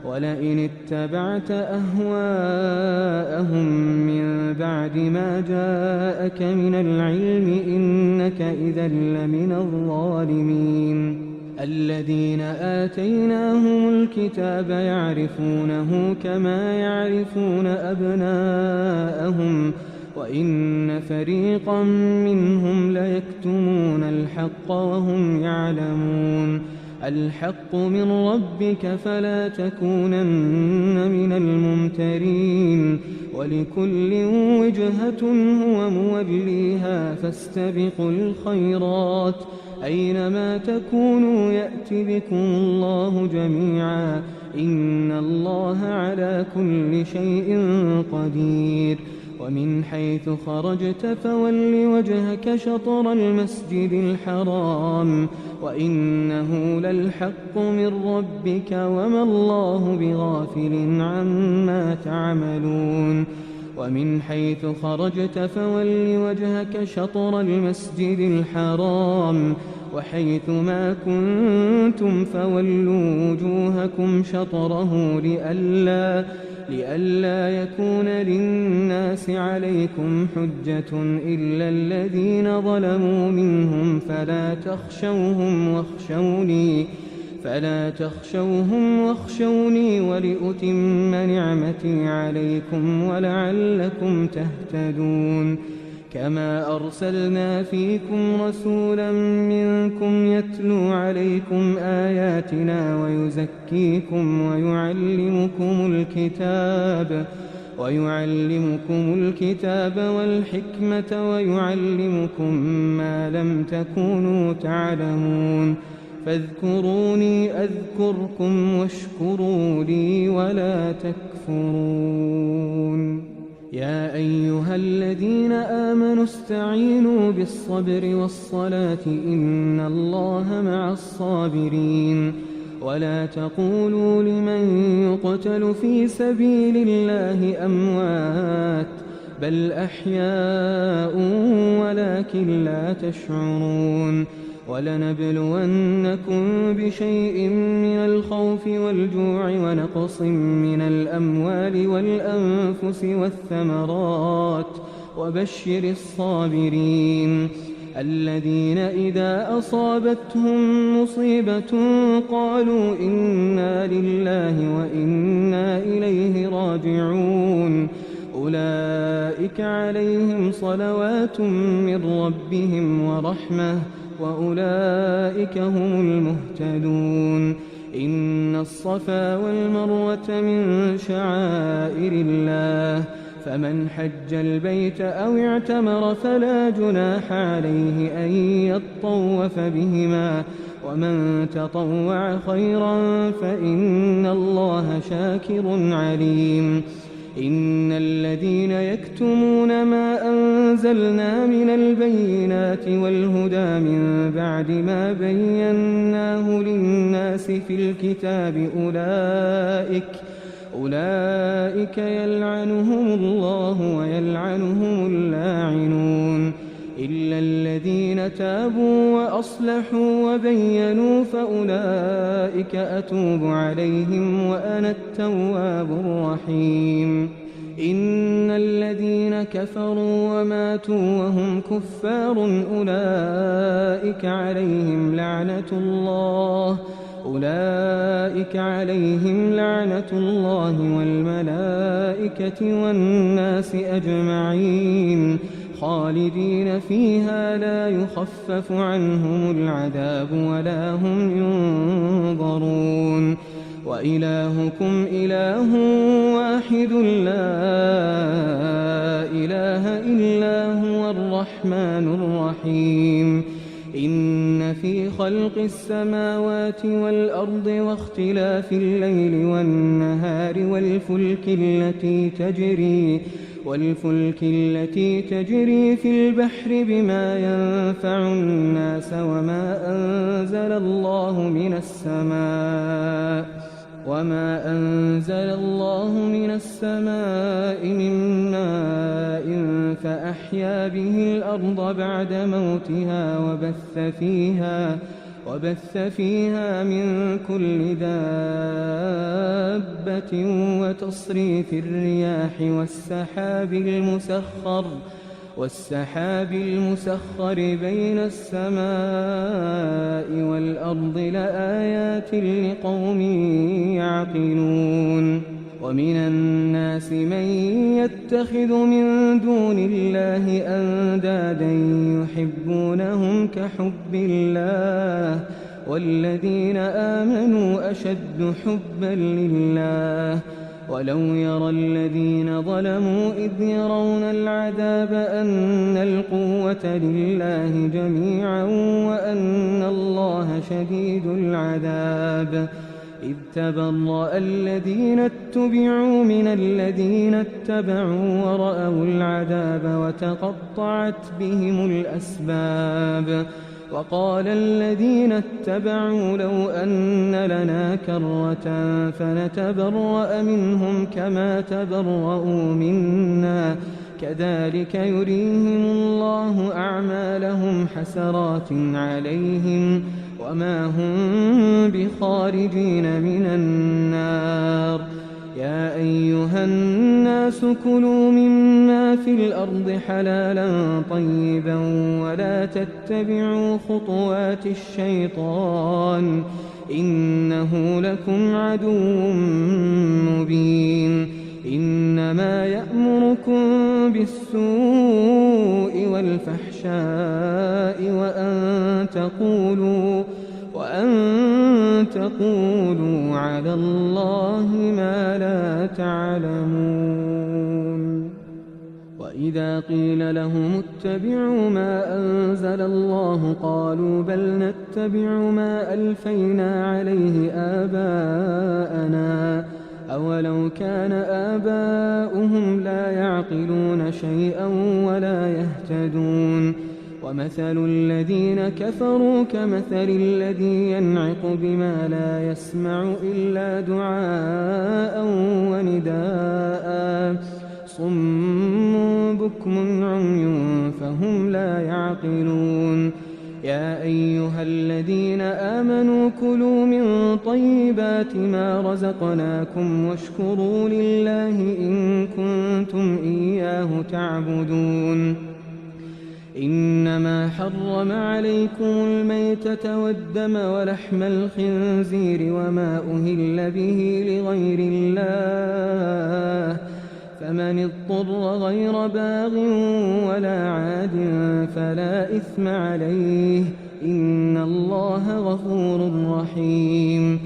ولئن اتبعت أهواءهم من بعد ما جاءك من العلم إنك إذا لمن الظالمين الذين آتيناهم الكتاب يعرفونه كما يعرفون أبناءهم وإن فريقا منهم ليكتمون الحق وهم يعلمون الحق من ربك فلا تكونن من الممترين ولكل وجهة هو موليها فاستبقوا الخيرات أينما تكونوا يأت بكم الله جميعا إن الله على كل شيء قدير ومن حيث خرجت فول وجهك شطر المسجد الحرام وإنه للحق من ربك وما الله بغافل عما تعملون ومن حيث خرجت فول وجهك شطر المسجد الحرام وحيث ما كنتم فولوا وجوهكم شطره لئلا يكون للناس عليكم حجة إلا الذين ظلموا منهم فلا تخشوهم واخشوني ولأتم نعمتي عليكم ولعلكم تهتدون كما أرسلنا فيكم رسولا منكم يتلو عليكم آياتنا ويزكيكم ويعلمكم الكتاب والحكمة ويعلمكم ما لم تكونوا تعلمون فاذكروني أذكركم واشكروا لي ولا تكفرون يا أيها الذين آمنوا استعينوا بالصبر والصلاة إن الله مع الصابرين ولا تقولوا لمن يقتل في سبيل الله أموات بل أحياء ولكن لا تشعرون ولنبلونكم بشيء من الخوف والجوع ونقص من الأموال والأنفس والثمرات وبشر الصابرين الذين إذا أصابتهم مصيبة قالوا إنا لله وإنا إليه راجعون أولئك عليهم صلوات من ربهم ورحمة وأولئك هم المهتدون إن الصفا والمروة من شعائر الله فمن حج البيت أو اعتمر فلا جناح عليه أن يطوف بهما ومن تطوع خيرا فإن الله شاكر عليم إن الذين يكتمون ما أنزلنا من البينات والهدى من بعد ما بيناه للناس في الكتاب أولئك يلعنهم الله ويلعنهم اللاعنون إلا الذين تابوا وأصلحوا وبينوا فأولئك أتوب عليهم وأنا التواب الرحيم إن الذين كفروا وماتوا وهم كفار أولئك عليهم لعنة الله والملائكة والناس أجمعين خالدين فيها لا يخفف عنهم العذاب ولا هم ينظرون وإلهكم إله واحد لا إله إلا هو الرحمن الرحيم إن في خلق السماوات والأرض واختلاف الليل والنهار والفلك التي تجري في البحر بما ينفع الناس وما أنزل الله من السماء من ماء فأحيا به الأرض بعد موتها وبث فيها من كل دابة وتصريف الرياح والسحاب المسخر بين السماء والأرض لآيات لقوم يعقلون ومن الناس من يتخذ من دون الله أندادا يحبونهم كحب الله والذين آمنوا أشد حبا لله ولو يرى الذين ظلموا إذ يرون العذاب أن القوة لله جميعا وأن الله شديد العذاب إذ تبرأ الذين اتبعوا من الذين اتبعوا ورأوا العذاب وتقطعت بهم الأسباب وقال الذين اتبعوا لو أن لنا كرة فنتبرأ منهم كما تبرؤوا منا كذلك يريهم الله أعمالهم حسرات عليهم وما هم بخارجين من النار. يا أيها الناس كلوا مما في الأرض حلالا طيبا ولا تتبعوا خطوات الشيطان إنه لكم عدو مبين. إنما يأمركم بالسوء والفحشاء وأن تقولوا على الله ما لا تعلمون. وإذا قيل لهم اتبعوا ما أنزل الله قالوا بل نتبع ما ألفينا عليه آباءنا أولو كان آباؤهم لا يعقلون شيئا ولا يهتدون. ومثل الذين كفروا كمثل الذي ينعق بما لا يسمع إلا دعاء ونداء صم بكم عمي فهم لا يعقلون. يا أيها الذين آمنوا كلوا من طيبات ما رزقناكم واشكروا لله إن كنتم إياه تعبدون. إنما حرم عليكم الميتة والدم ولحم الخنزير وما أهل به لغير الله فمن اضطر غير باغ ولا عاد فلا إثم عليه إن الله غفور رحيم.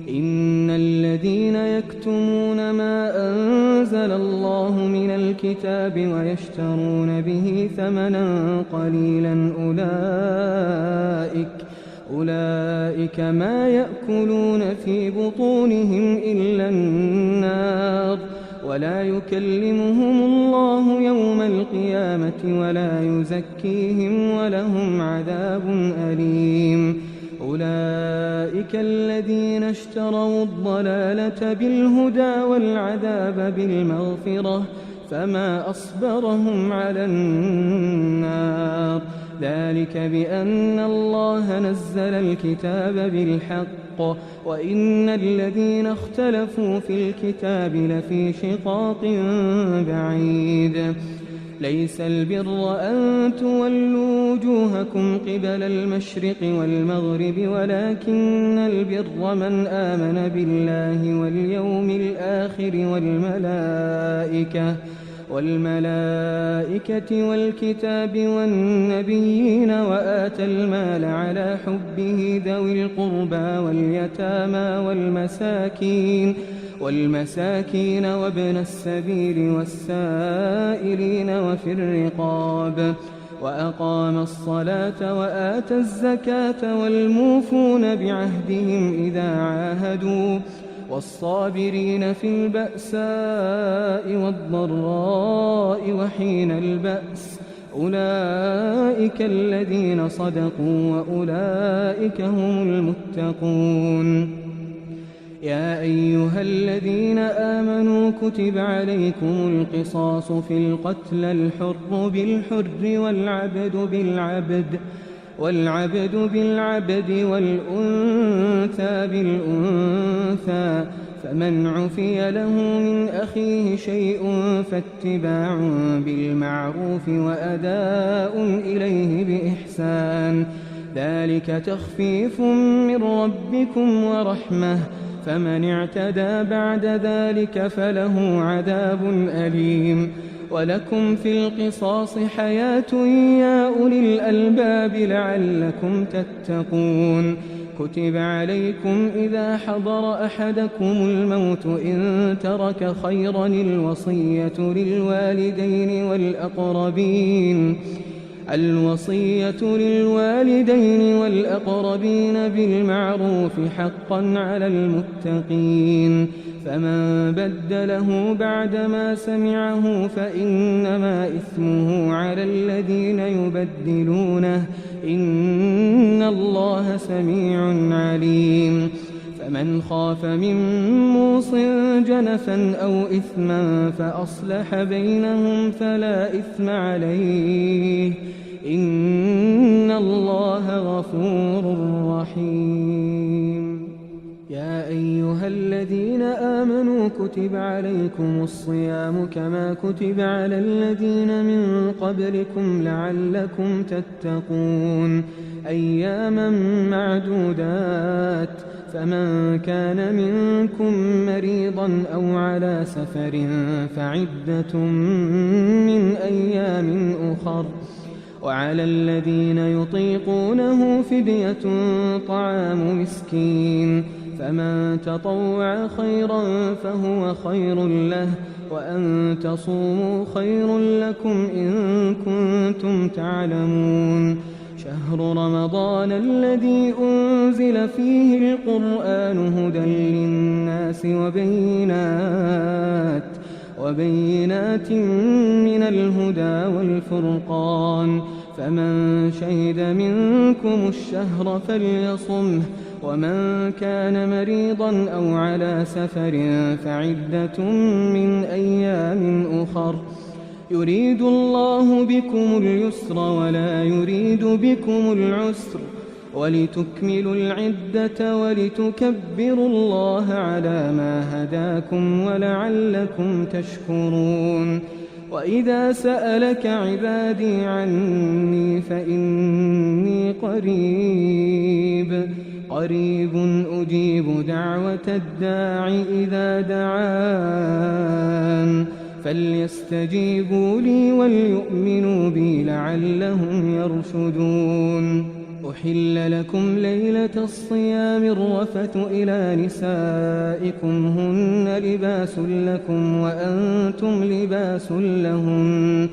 إن الذين يكتمون ما أنزل الله من الكتاب ويشترون به ثمنا قليلا أولئك ما يأكلون في بطونهم إلا النار ولا يكلمهم الله يوم القيامة ولا يزكيهم ولهم عذاب أليم. أولئك الذين اشتروا الضلالة بالهدى والعذاب بالمغفرة فما أصبرهم على النار. ذلك بأن الله نزل الكتاب بالحق وإن الذين اختلفوا في الكتاب لفي شقاق بعيد. ليس البر أن تولوا وجوهكم قبل المشرق والمغرب ولكن البر من آمن بالله واليوم الآخر والملائكة والكتاب والنبيين وآتى المال على حبه ذوي القربى واليتامى والمساكين وابن السبيل والسائلين وفي الرقاب وأقام الصلاة وآتى الزكاة والموفون بعهدهم إذا عاهدوا والصابرين في البأساء والضراء وحين البأس أولئك الذين صدقوا وأولئك هم المتقون. يا أيها الذين آمنوا كتب عليكم القصاص في القتلى الحر بالحر والعبد بالعبد والأنثى بالأنثى فمن عفي له من أخيه شيء فاتباع بالمعروف وأداء إليه بإحسان ذلك تخفيف من ربكم ورحمة فمن اعتدى بعد ذلك فله عذاب أليم. ولكم في القصاص حياة يا أولي الألباب لعلكم تتقون. كتب عليكم إذا حضر أحدكم الموت إن ترك خيرا الوصية للوالدين والأقربين بالمعروف حقا على المتقين. فمن بدله بعدما سمعه فإنما إثمه على الذين يبدلونه إن الله سميع عليم. فمن خاف من موص جنفا أو إثما فأصلح بينهم فلا إثم عليه إن الله غفور رحيم. يا أيها الذين آمنوا كتب عليكم الصيام كما كتب على الذين من قبلكم لعلكم تتقون أياما معدودات فمن كان منكم مريضا أو على سفر فعدة من أيام أخر وعلى الذين يطيقونه فدية طعام مسكين فمن تطوع خيرا فهو خير له وأن تصوموا خير لكم إن كنتم تعلمون. شهر رمضان الذي أنزل فيه القرآن هدى للناس وبينات من الهدى والفرقان فمن شهد منكم الشهر فليصمه ومن كان مريضا أو على سفر فعدة من أيام أخر يريد الله بكم اليسر ولا يريد بكم العسر ولتكملوا العدة ولتكبروا الله على ما هداكم ولعلكم تشكرون. وإذا سألك عبادي عني فإني قريب أجيب دعوة الداع إذا دعان فليستجيبوا لي وليؤمنوا بي لعلهم يرشدون. أحل لكم ليلة الصيام الرفث إلى نسائكم هن لباس لكم وأنتم لباس لهن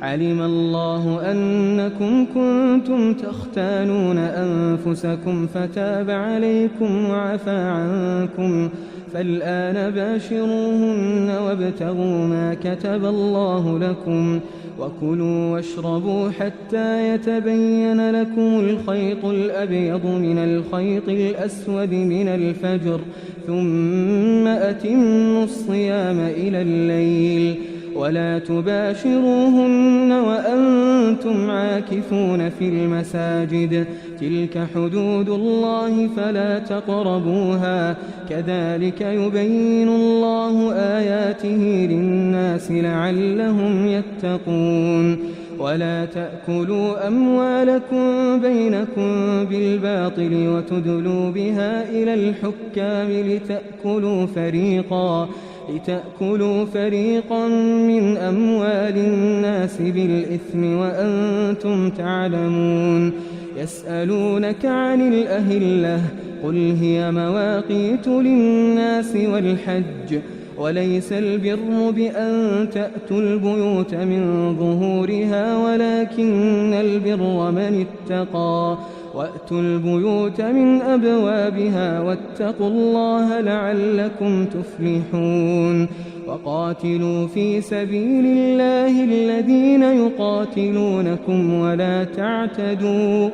علم الله أنكم كنتم تختانون أنفسكم فتاب عليكم وعفى عنكم فالآن باشروهن وابتغوا ما كتب الله لكم وكلوا واشربوا حتى يتبين لكم الخيط الأبيض من الخيط الأسود من الفجر ثم أتموا الصيام إلى الليل ولا تباشروهن وأنتم عاكفون في المساجد تلك حدود الله فلا تقربوها كذلك يبين الله آياته للناس لعلهم يتقون. ولا تأكلوا أموالكم بينكم بالباطل وتدلوا بها إلى الحكام لتأكلوا فريقا من أموال الناس بالإثم وأنتم تعلمون. يسألونك عن الأهلة قل هي مواقيت للناس والحج وليس البر بأن تأتوا البيوت من ظهورها ولكن البر من اتقى وأتوا البيوت من أبوابها واتقوا الله لعلكم تفلحون. وقاتلوا في سبيل الله الذين يقاتلونكم ولا تعتدوا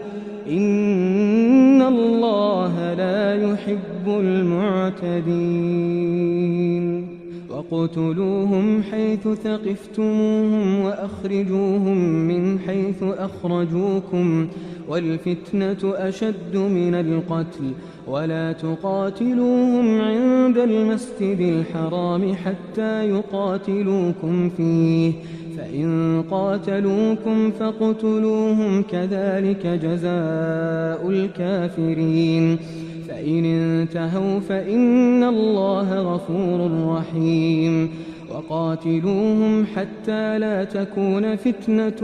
إن الله لا يحب المعتدين. وَاقْتُلُوهُمْ حَيْثُ ثَقِفْتُمُوهُمْ وَأَخْرِجُوهُمْ مِنْ حَيْثُ أَخْرَجُوكُمْ وَالْفِتْنَةُ أَشَدُّ مِنَ الْقَتْلِ وَلَا تُقَاتِلُوهُمْ عِندَ الْمَسْجِدِ الْحَرَامِ حَتَّى يُقَاتِلُوكُمْ فِيهِ فَإِنْ قَاتَلُوكُمْ فَاقْتُلُوهُمْ كَذَلِكَ جَزَاءُ الْكَافِرِينَ. فإن انتهوا فإن الله غفور رحيم. وقاتلوهم حتى لا تكون فتنة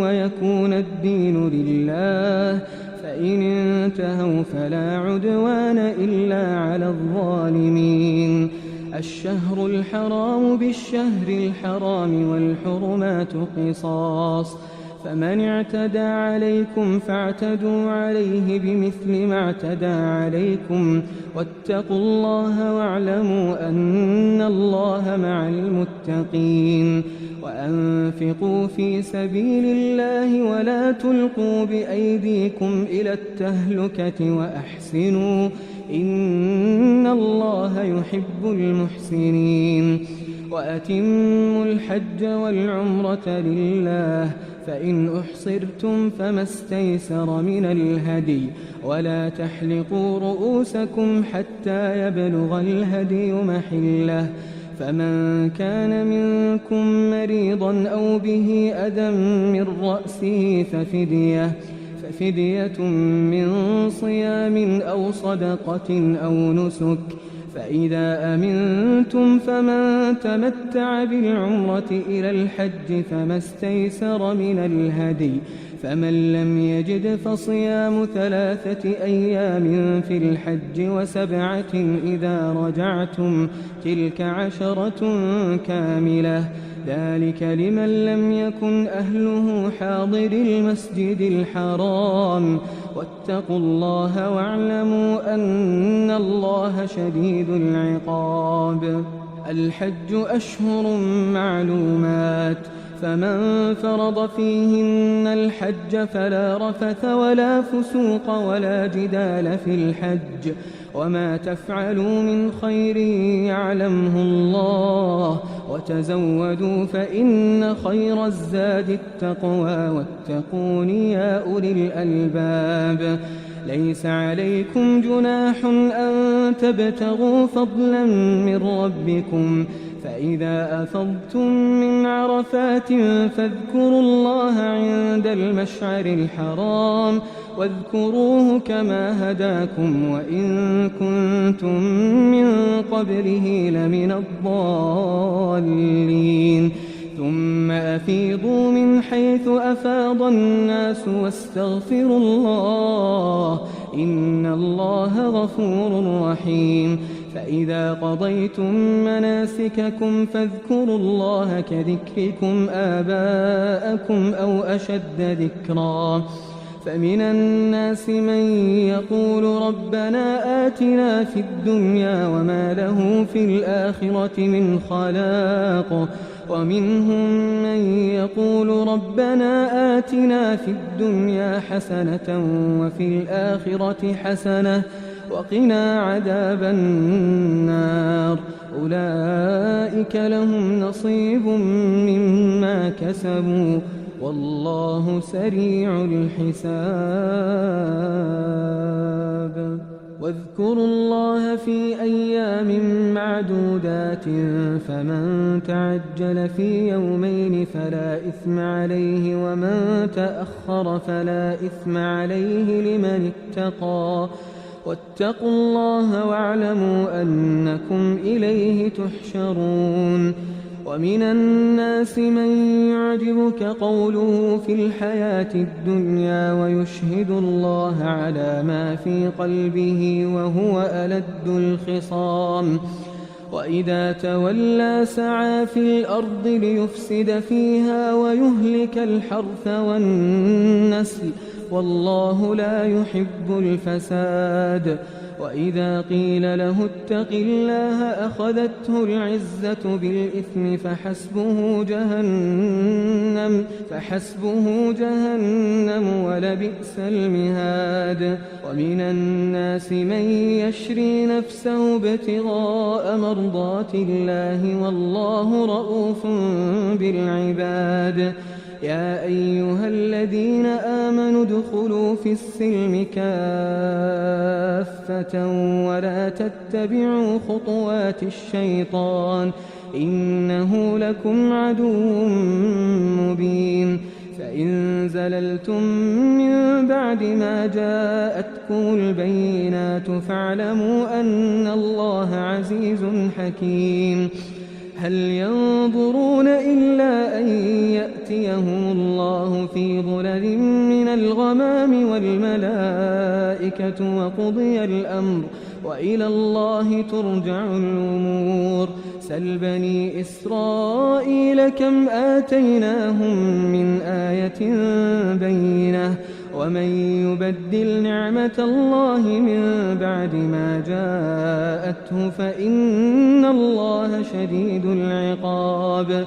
ويكون الدين لله فإن انتهوا فلا عدوان إلا على الظالمين. الشهر الحرام بالشهر الحرام والحرمات قصاص فمن اعتدى عليكم فاعتدوا عليه بمثل ما اعتدى عليكم واتقوا الله واعلموا أن الله مع المتقين. وأنفقوا في سبيل الله ولا تلقوا بأيديكم إلى التهلكة وأحسنوا إن الله يحب المحسنين. وأتموا الحج والعمرة لله، فإن أحصرتم فما استيسر من الهدي، ولا تحلقوا رؤوسكم حتى يبلغ الهدي محله، فمن كان منكم مريضا أو به أذى من رأسه ففدية من صيام أو صدقة أو نسك، فإذا أمنتم فمن تمتع بالعمرة إلى الحج فما استيسر من الهدي، فمن لم يجد فصيام 3 أيام في الحج و7 إذا رجعتم، تلك 10 كاملة، ذلك لمن لم يكن أهله حاضر المسجد الحرام. واتقوا الله واعلموا أن الله شديد العقاب. الحج أشهر معلومات، فمن فرض فيهن الحج فلا رفث ولا فسوق ولا جدال في الحج، وما تفعلوا من خير يعلمه الله، وتزودوا فإن خير الزاد التقوى، واتقون يا أولي الألباب. ليس عليكم جناح أن تبتغوا فضلا من ربكم، فإذا أفضتم من عرفات فاذكروا الله عند المشعر الحرام، واذكروه كما هداكم وإن كنتم من قبله لمن الضالين. ثم أفيضوا من حيث أفاض الناس واستغفروا الله، إن الله غفور رحيم. فإذا قضيتم مناسككم فاذكروا الله كذكركم آباءكم أو أشد ذكرا. فمن الناس من يقول ربنا آتنا في الدنيا وما له في الآخرة من خلاق، ومنهم من يقول ربنا آتنا في الدنيا حسنة وفي الآخرة حسنة وقنا عذاب النار. أولئك لهم نصيب مما كسبوا والله سريع الحساب. واذكروا الله في أيام معدودات، فمن تعجل في يومين فلا إثم عليه، ومن تأخر فلا إثم عليه لمن اتقى. واتقوا الله واعلموا أنكم إليه تحشرون. ومن الناس من يعجبك قوله في الحياة الدنيا ويشهد الله على ما في قلبه وهو ألد الخصام، وإذا تولى سعى في الأرض ليفسد فيها ويهلك الحرث والنسل، والله لا يحب الفساد. وإذا قيل له اتق الله أخذته العزة بالإثم فحسبه جهنم ولبئس المهاد. ومن الناس من يشري نفسه ابتغاء مرضات الله والله رؤوف بالعباد. يا أيها الذين آمنوا ادخلوا في السلم كافة ولا تتبعوا خطوات الشيطان إنه لكم عدو مبين. فإن زللتم من بعد ما جاءتكم البينات فاعلموا أن الله عزيز حكيم. هل ينظرون إلا أن يأتيهم الله في ظلل من الغمام والملائكة وقضي الأمر وإلى الله ترجع الأمور. سل بني إسرائيل كم آتيناهم من آية بينة ومن يبدل نعمة الله من بعد ما جاءته فإن الله شديد العقاب.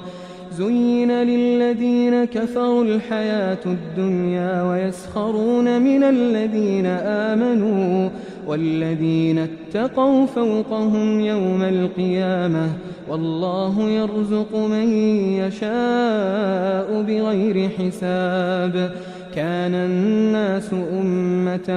زين للذين كفروا الحياة الدنيا ويسخرون من الذين آمنوا والذين اتقوا فوقهم يوم القيامة والله يرزق من يشاء بغير حساب. كان الناس أمة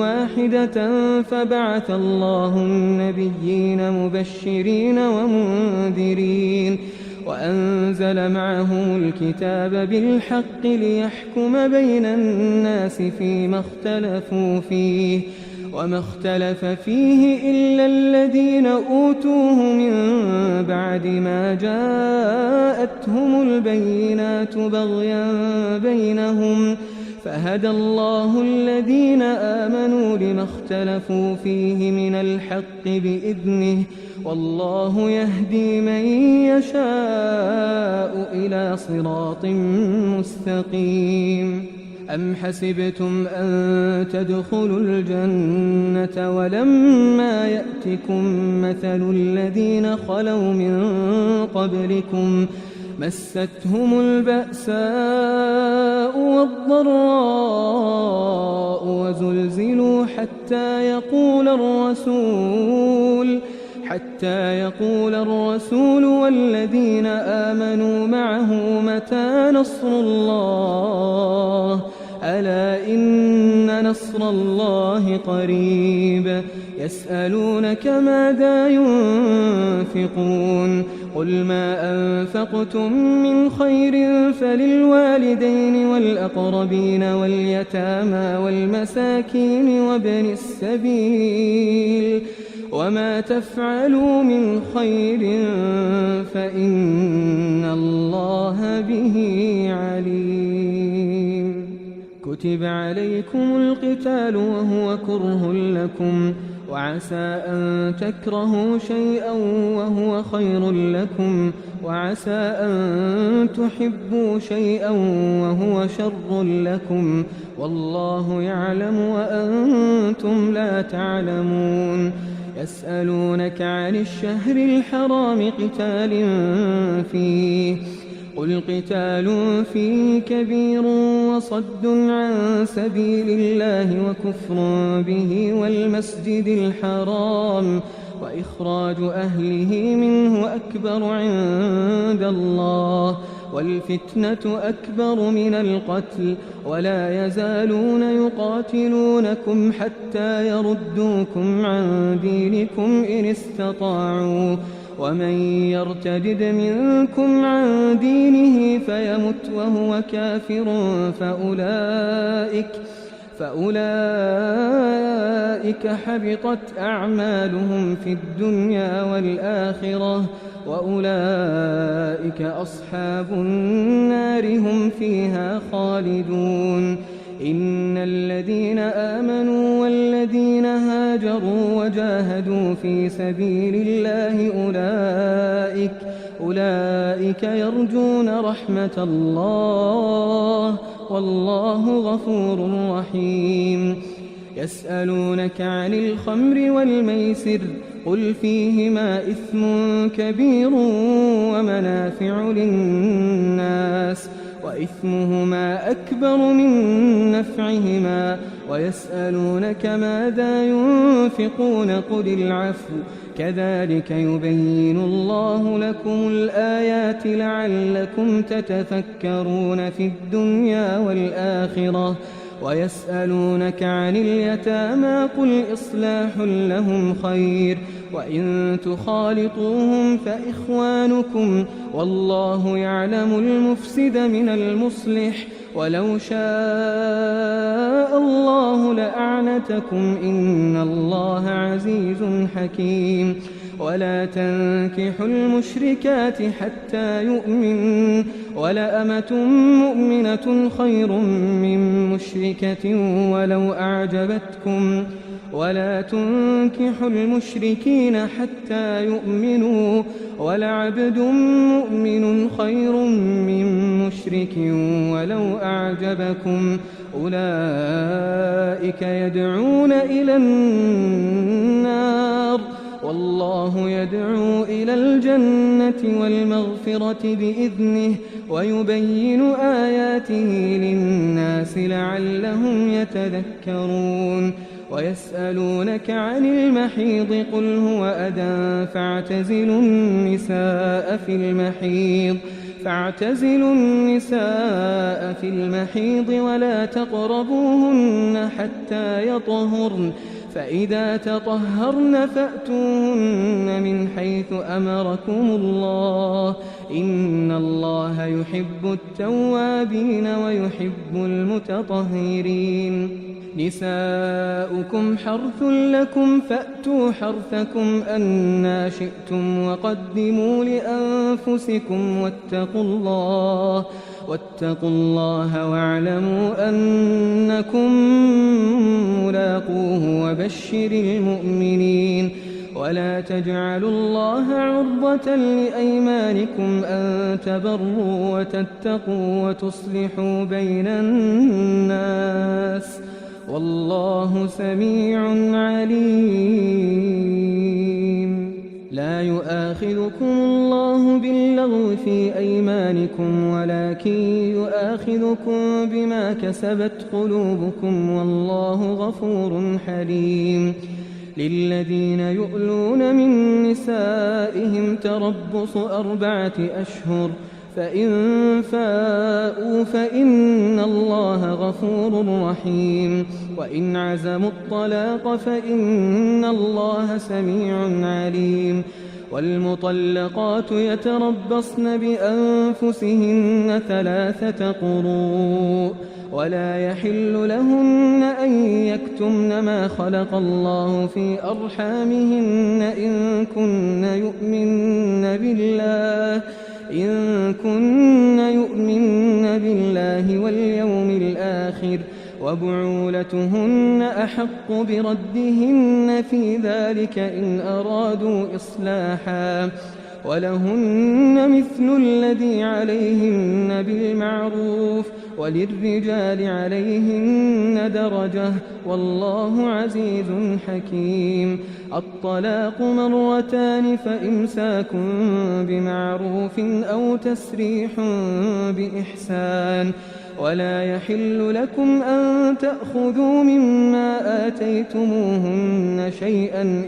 واحدة فبعث الله النبيين مبشرين ومنذرين وأنزل معهم الكتاب بالحق ليحكم بين الناس فيما اختلفوا فيه وما اختلف فيه إلا الذين أوتوه من بعد ما جاءتهم البينات بغيا بينهم فهدى الله الذين آمنوا لما اختلفوا فيه من الحق بإذنه والله يهدي من يشاء إلى صراط مستقيم. أم حسبتم أن تدخلوا الجنة ولما يأتكم مثل الذين خلوا من قبلكم مستهم البأساء والضراء وزلزلوا حتى يقول الرسول والذين آمنوا معه متى نصر الله ألا إن نصر الله قريب. يسألونك ماذا ينفقون قل ما أنفقتم من خير فللوالدين والأقربين واليتامى والمساكين وابن السبيل وما تفعلوا من خير فإن الله به عليم. كتب عليكم القتال وهو كره لكم وعسى أن تكرهوا شيئا وهو خير لكم وعسى أن تحبوا شيئا وهو شر لكم والله يعلم وأنتم لا تعلمون. يسألونك عن الشهر الحرام قتال فيه قل قتال فيه كبير وصد عن سبيل الله وكفر به والمسجد الحرام وإخراج أهله منه أكبر عند الله والفتنة أكبر من القتل ولا يزالون يقاتلونكم حتى يردوكم عن دينكم إن استطاعوا ومن يرتدد منكم عن دينه فيمت وهو كافر فأولئك حبطت أعمالهم في الدنيا والآخرة وأولئك أصحاب النار هم فيها خالدون. إن الذين آمنوا والذين هاجروا وجاهدوا في سبيل الله أولئك يرجون رحمة الله والله غفور رحيم. يسألونك عن الخمر والميسر قل فيهما إثم كبير ومنافع للناس وإثمهما أكبر من نفعهما ويسألونك ماذا ينفقون قل العفو كذلك يبين الله لكم الآيات لعلكم تتفكرون في الدنيا والآخرة. ويسألونك عن اليتامى قل إصلاح لهم خير وإن تخالطوهم فإخوانكم والله يعلم المفسد من المصلح ولو شاء الله لأعنتكم إن الله عزيز حكيم. ولا تنكحوا المشركات حتى يؤمنوا ولأمة مؤمنة خير من مشركة ولو أعجبتكم ولا تنكحوا المشركين حتى يؤمنوا ولعبد مؤمن خير من مشرك ولو أعجبكم أولئك يدعون إلى النار والله يدعو إلى الجنة والمغفرة بإذنه ويبين آياته للناس لعلهم يتذكرون. ويسألونك عن المحيض قل هو أذى فاعتزلوا النساء في المحيض ولا تقربوهن حتى يطهرن فإذا تطهرن فأتوهن من حيث أمركم الله إن الله يحب التوابين ويحب المتطهرين. نساؤكم حرث لكم فأتوا حرثكم أنى شئتم وقدموا لأنفسكم واتقوا الله واعلموا أنكم ملاقوه وبشر المؤمنين. ولا تجعلوا الله عرضة لأيمانكم أن تبروا وتتقوا وتصلحوا بين الناس والله سميع عليم. لا يؤاخذكم الله باللغو في أيمانكم ولكن يؤاخذكم بما كسبت قلوبكم والله غفور حليم. للذين يؤلون من نسائهم تربص 4 أشهر فإن فاءوا فإن الله غفور رحيم. وإن عزموا الطلاق فإن الله سميع عليم. والمطلقات يتربصن بأنفسهن 3 قروء ولا يحل لهن أن يكتمن ما خلق الله في أرحامهن إن كن يؤمن بالله واليوم الآخر وبعولتهن أحق بردهن في ذلك إن أرادوا إصلاحا ولهن مثل الذي عليهن بالمعروف وللرجال عليهن درجة والله عزيز حكيم. الطلاق 2 مرتان فإمساك بمعروف أو تسريح بإحسان. ولا يحل لكم أن تأخذوا مما آتيتموهن شيئا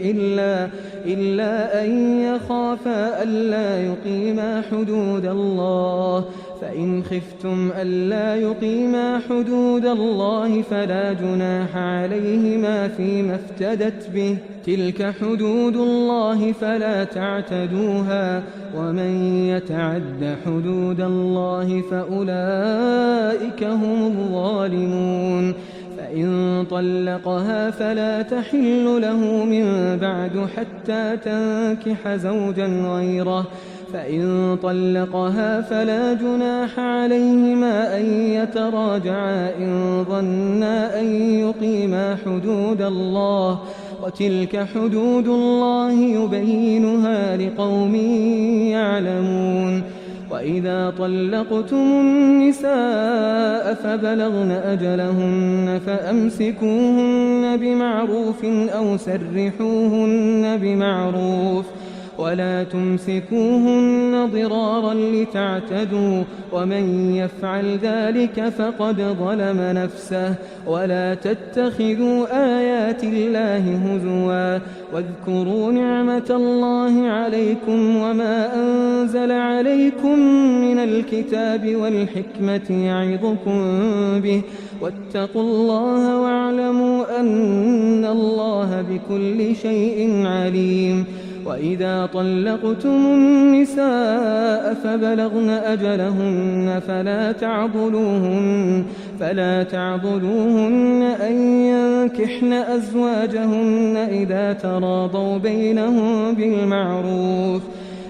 إلا أن يخافا ألا يقيما حدود الله فإن خفتم ألا يقيما حدود الله فلا جناح عليهما فيما افتدت به تلك حدود الله فلا تعتدوها ومن يتعد حدود الله فأولئك هم الظالمون. فإن طلقها فلا تحل له من بعد حتى تنكح زوجا غيره فإن طلقها فلا جناح عليهما أن يتراجعا إن ظنا أن يقيما حدود الله وتلك حدود الله يبينها لقوم يعلمون. وإذا طلقتم النساء فبلغن أجلهن فأمسكوهن بمعروف أو سرحوهن بمعروف ولا تمسكوهن ضرارا لتعتدوا ومن يفعل ذلك فقد ظلم نفسه. ولا تتخذوا آيات الله هزوا واذكروا نعمة الله عليكم وما أنزل عليكم من الكتاب والحكمة يعظكم به واتقوا الله واعلموا أن الله بكل شيء عليم. وإذا طلقتم النساء فبلغن أجلهن فلا تعضلوهن أن ينكحن أزواجهن إذا تراضوا بينهم بالمعروف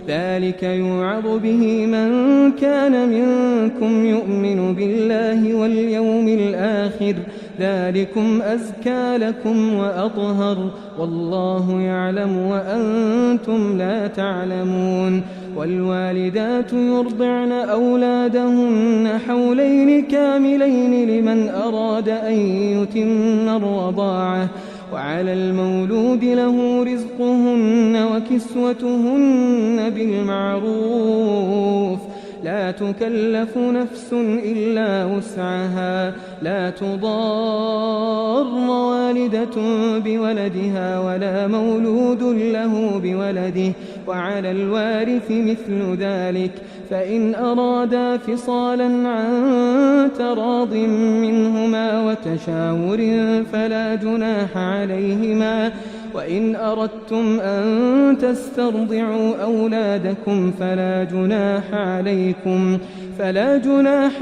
ذلك يوعظ به من كان منكم يؤمن بالله واليوم الآخر ذلكم أزكى لكم وأطهر والله يعلم وأنتم لا تعلمون. والوالدات يرضعن أولادهن حولين كاملين لمن أراد أن يتم الرضاعة وعلى المولود له رزقهن وكسوتهن بالمعروف لا تكلف نفس إلا وسعها لا تضار والدة بولدها ولا مولود له بولده وعلى الوارث مثل ذلك فإن أرادا فصالا عن تراض منهما وتشاور فلا جناح عليهما وإن أردتم أن تسترضعوا أولادكم فلا جناح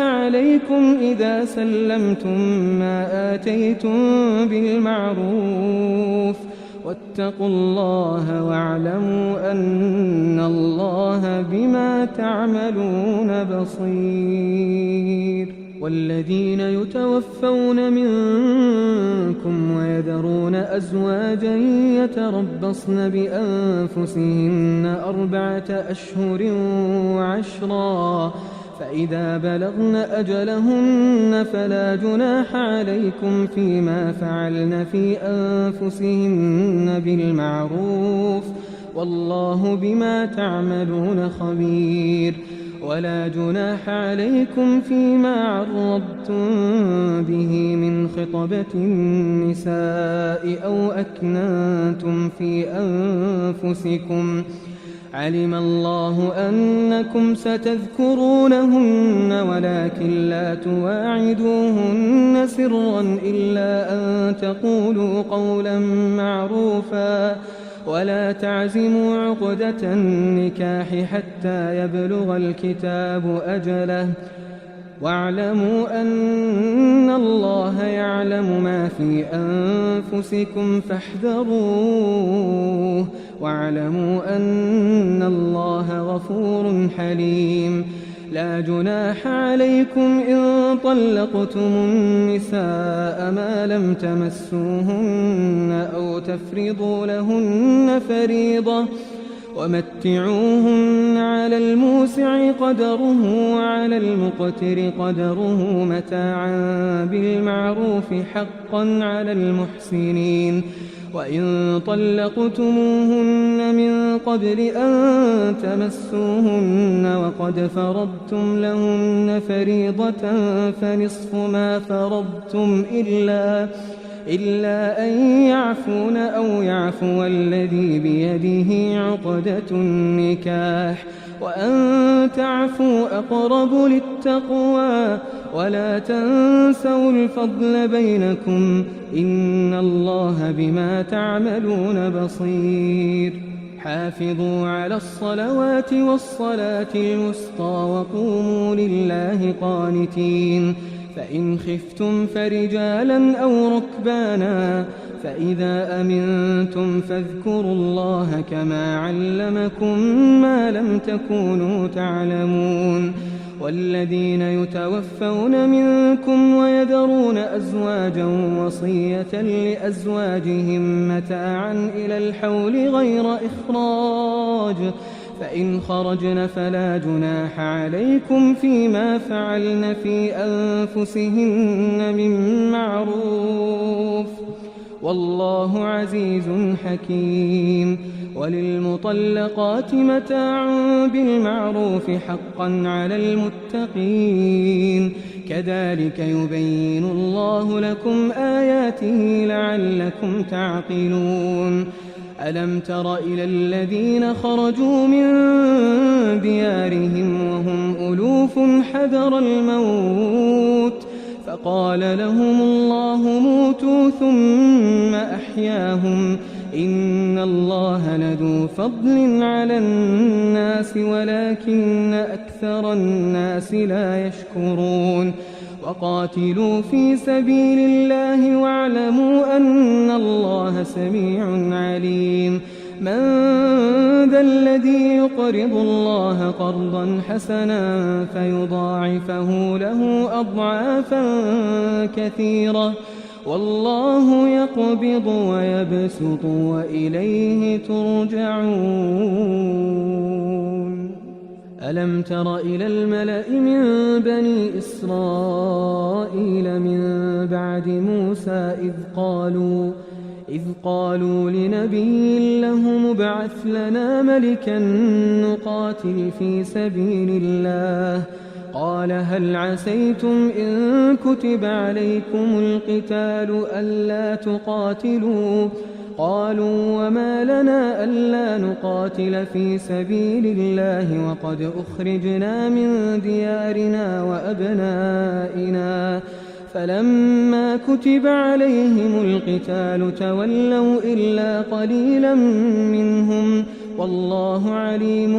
عليكم إذا سلمتم ما آتيتم بالمعروف واتقوا الله واعلموا أن الله بما تعملون بصير. والذين يتوفون منكم ويذرون أزواجا يتربصن بأنفسهن 4 أشهر وعشرا فإذا بلغن أجلهن فلا جناح عليكم فيما فعلن في أنفسهن بالمعروف والله بما تعملون خبير. ولا جناح عليكم فيما عرضتم به من خطبة النساء أو أكننتم في أنفسكم علم الله أنكم ستذكرونهن ولكن لا تواعدوهن سرا إلا أن تقولوا قولا معروفا ولا تعزموا عقدة النكاح حتى يبلغ الكتاب أجله واعلموا أن الله يعلم ما في أنفسكم فاحذروه واعلموا أن الله غفور حليم. لا جناح عليكم إن طلقتم النساء ما لم تمسوهن أو تفرضوا لهن فريضة ومتعوهن على الموسع قدره وعلى المقتر قدره متاعا بالمعروف حقا على المحسنين. وإن طلقتموهن من قبل أن تمسوهن وقد فرضتم لهن فريضة فنصف ما فرضتم إلا أن يعفون أو يعفو الذي بيده عقدة النكاح وأن تعفوا أقرب للتقوى ولا تنسوا الفضل بينكم إن الله بما تعملون بصير. حافظوا على الصلوات والصلاة الوسطى وقوموا لله قانتين. فإن خفتم فرجالا أو ركبانا فإذا أمنتم فاذكروا الله كما علمكم ما لم تكونوا تعلمون. والذين يتوفون منكم ويذرون أزواجا وصية لأزواجهم متاعا إلى الحول غير إخراج فإن خرجن فلا جناح عليكم فيما فعلن في أنفسهن من معروف والله عزيز حكيم. وللمطلقات متاع بالمعروف حقا على المتقين كذلك يبين الله لكم آياته لعلكم تعقلون. ألم تر إلى الذين خرجوا من ديارهم وهم ألوف حذر الموت فقال لهم الله موتوا ثم أحياهم إن الله لذو فضل على الناس ولكن أكثر الناس لا يشكرون. وقاتلوا في سبيل الله واعلموا أن الله سميع عليم. من ذا الذي يقرض الله قرضا حسنا فيضاعفه له أضعافا كثيرة والله يقبض ويبسط وإليه ترجعون. ألم تر إلى الملأ من بني إسرائيل من بعد موسى إذ قالوا لنبي له مبعث لنا ملكا نقاتل في سبيل الله قال هل عسيتم إن كتب عليكم القتال ألا تقاتلوا قالوا وما لنا ألا نقاتل في سبيل الله وقد أخرجنا من ديارنا وأبنائنا فلما كتب عليهم القتال تولوا إلا قليلا منهم والله عليم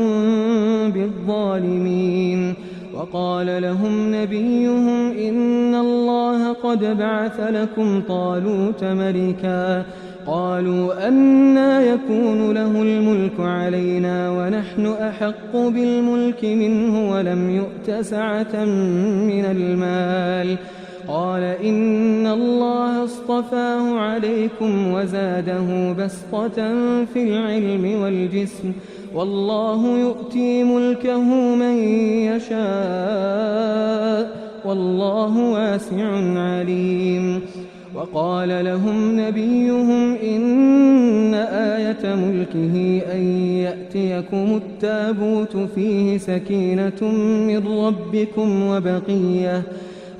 بالظالمين وقال لهم نبيهم إن الله قد بعث لكم طالوت ملكا قالوا أنى يكون له الملك علينا ونحن أحق بالملك منه ولم يؤت سعة من المال قال إن الله اصطفاه عليكم وزاده بسطة في العلم والجسم والله يؤتي ملكه من يشاء والله واسع عليم وقال لهم نبيهم إن آية ملكه أن يأتيكم التابوت فيه سكينة من ربكم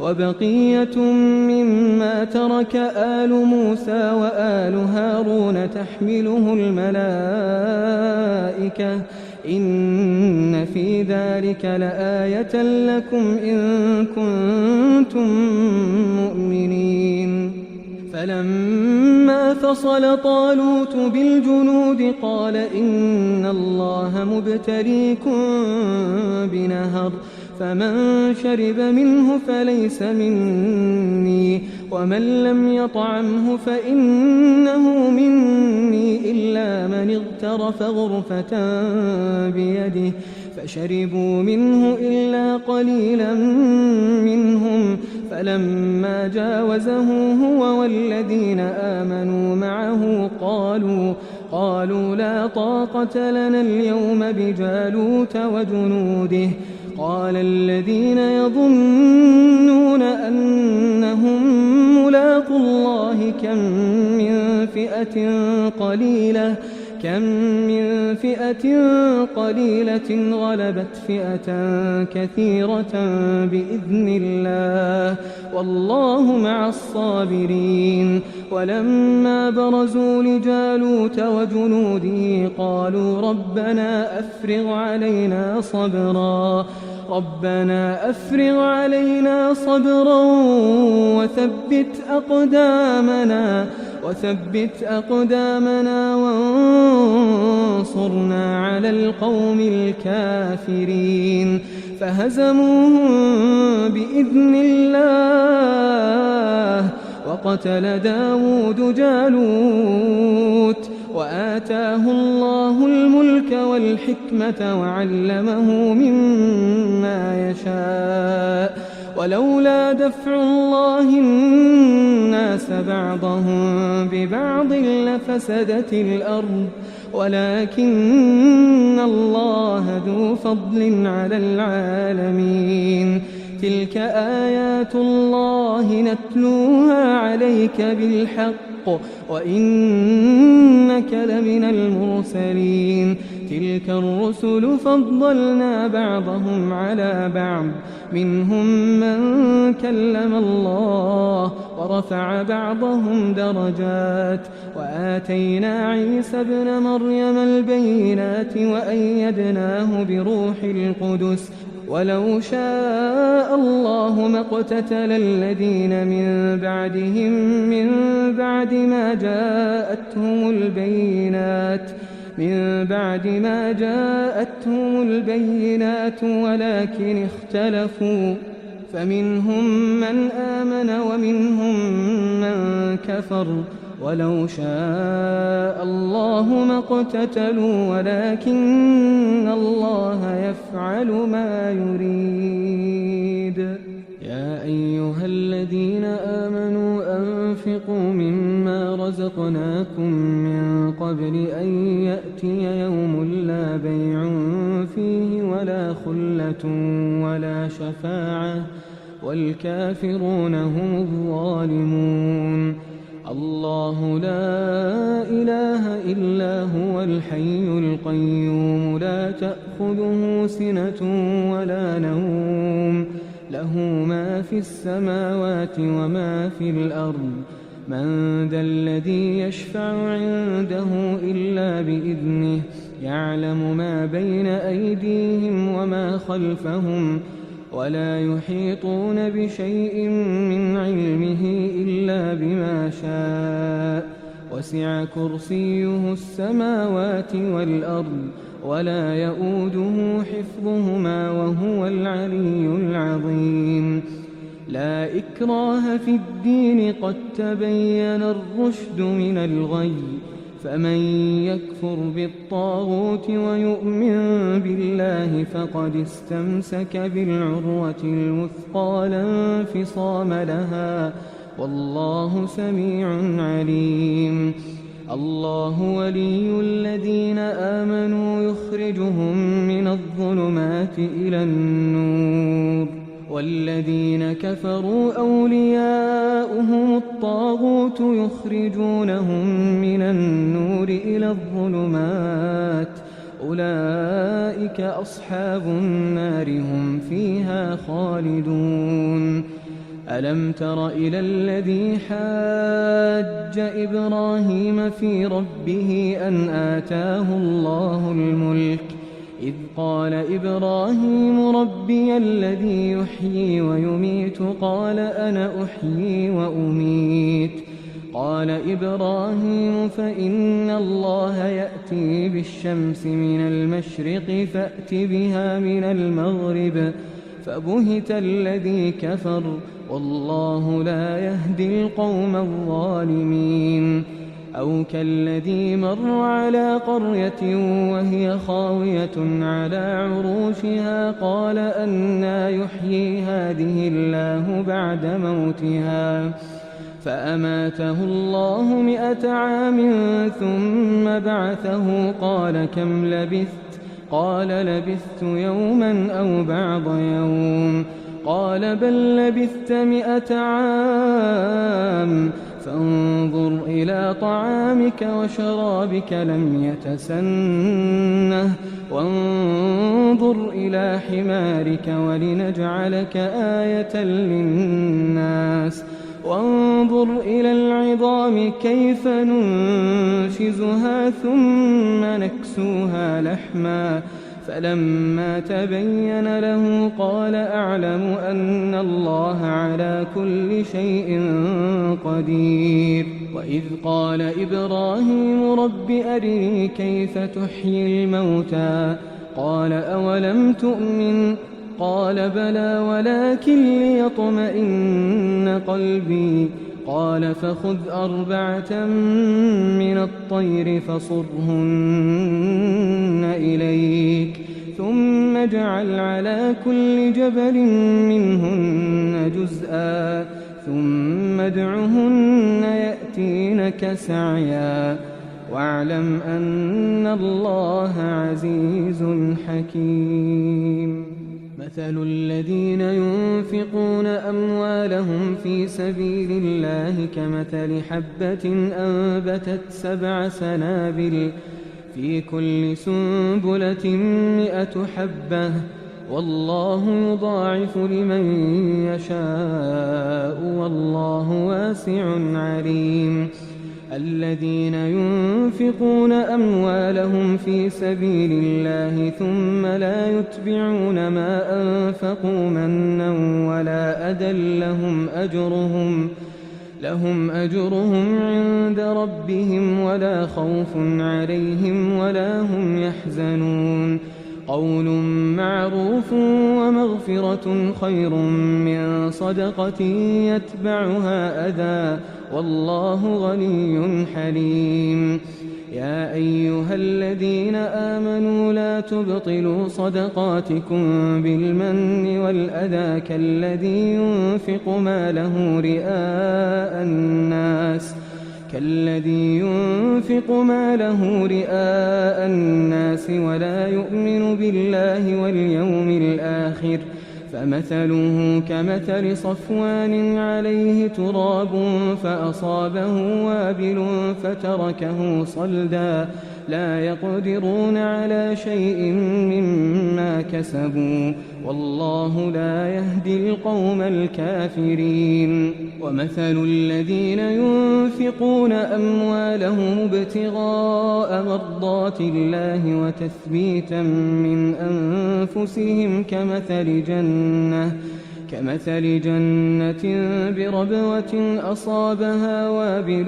وبقية مما ترك آل موسى وآل هارون تحمله الملائكة إن في ذلك لآية لكم إن كنتم مؤمنين فلما فصل طالوت بالجنود قال إن الله مبتليكم بنهر فمن شرب منه فليس مني ومن لم يطعمه فإنه مني إلا من اغترف غرفة بيده فشربوا منه إلا قليلا منهم فلما جاوزه هو والذين آمنوا معه قالوا لا طاقة لنا اليوم بجالوت وجنوده قال الذين يظنون أنهم ملاقو الله كم من فئة قليلة غلبت فئة كثيرة بإذن الله والله مع الصابرين ولما برزوا لجالوت وجنوده قالوا ربنا أفرغ علينا صبرا وثبت أقدامنا وانصرنا على القوم الكافرين فهزموهم بإذن الله وقتل داود جالوت وآتاه الله الملك والحكمة وعلمه مما يشاء ولولا دفع الله الناس بعضهم ببعض لفسدت الأرض ولكن الله ذو فضل على العالمين تلك آيات الله نتلوها عليك بالحق وإنك لمن المرسلين تلك الرسل فضلنا بعضهم على بعض منهم من كلم الله ورفع بعضهم درجات وآتينا عيسى ابن مريم البينات وأيدناه بروح القدس ولو شاء الله ما اقتتل الذين من بعدهم من بعد ما جاءتهم البينات ولكن اختلفوا فمنهم من آمن ومنهم من كفر ولو شاء الله ما اقتتلوا ولكن الله يفعل ما يريد يا أيها الذين آمنوا أنفقوا مما رزقناكم من قبل أن يأتي يوم لا بيع فيه ولا خلة ولا شفاعة والكافرون هم الظالمون الله لا إله إلا هو الحي القيوم لا تأخذه سنة ولا نوم له ما في السماوات وما في الأرض. من ذا الذي يشفع عنده إلا بإذنه يعلم ما بين أيديهم وما خلفهم ولا يحيطون بشيء من علمه إلا بما شاء. وسع كرسيه السماوات والأرض ولا يؤوده حفظهما وهو العلي العظيم. لا إكراه في الدين قد تبين الرشد من الغي. فمن يكفر بالطاغوت ويؤمن بالله فقد استمسك بالعروة الوثقى لا انفصام لها والله سميع عليم. الله ولي الذين آمنوا يخرجهم من الظلمات إلى النور والذين كفروا أولياؤهم الطاغوت يخرجونهم من النور إلى الظلمات أولئك أصحاب النار هم فيها خالدون. ألم تر إلى الذي حاج إبراهيم في ربه أن آتاه الله الملك إذ قال إبراهيم ربي الذي يحيي ويميت قال أنا أحيي وأميت. قال إبراهيم فإن الله يأتي بالشمس من المشرق فأت بها من المغرب فبهت الذي كفر والله لا يهدي القوم الظالمين. أو كالذي مر على قرية وهي خاوية على عروشها قال أنى يحيي هذه الله بعد موتها فأماته الله 100 عام ثم بعثه قال كم لبثت قال لبثت يوما أو بعض يوم قال بل لبثت 100 عام فانظر إلى طعامك وشرابك لم يتسنه وانظر إلى حمارك ولنجعلك آية للناس وانظر إلى العظام كيف ننشزها ثم نكسوها لحما فلما تبين له قال أعلم أن الله على كل شيء قدير. وإذ قال إبراهيم رب أرني كيف تحيي الموتى قال أولم تؤمن قال بلى ولكن ليطمئن قلبي قال فخذ 4 من الطير فصرهن إليك ثم اجعل على كل جبل منهن جزءا ثم ادعهن يأتينك سعيا واعلم أن الله عزيز حكيم. مثل الذين ينفقون أموالهم في سبيل الله كمثل حبة أنبتت 7 سنابل في كل سنبلة 100 حبة والله يضاعف لمن يشاء والله واسع عليم. الذين ينفقون أموالهم في سبيل الله ثم لا يتبعون ما أنفقوا منا ولا أذى لهم أجرهم عند ربهم ولا خوف عليهم ولا هم يحزنون. قول معروف ومغفرة خير من صدقة يتبعها أذى والله غني حليم. يا أيها الذين آمنوا لا تبطلوا صدقاتكم بالمن والأذى كالذي ينفق ماله رئاء الناس ولا يؤمن بالله واليوم الآخر فمثله كمثل صفوان عليه تراب فأصابه وابل فتركه صلدا لا يقدرون على شيء مما كسبوا والله لا يهدي القوم الكافرين ومثل الذين ينفقون أموالهم ابتغاء مرضات الله وتثبيتا من أنفسهم كمثل جنة بربوة أصابها وابل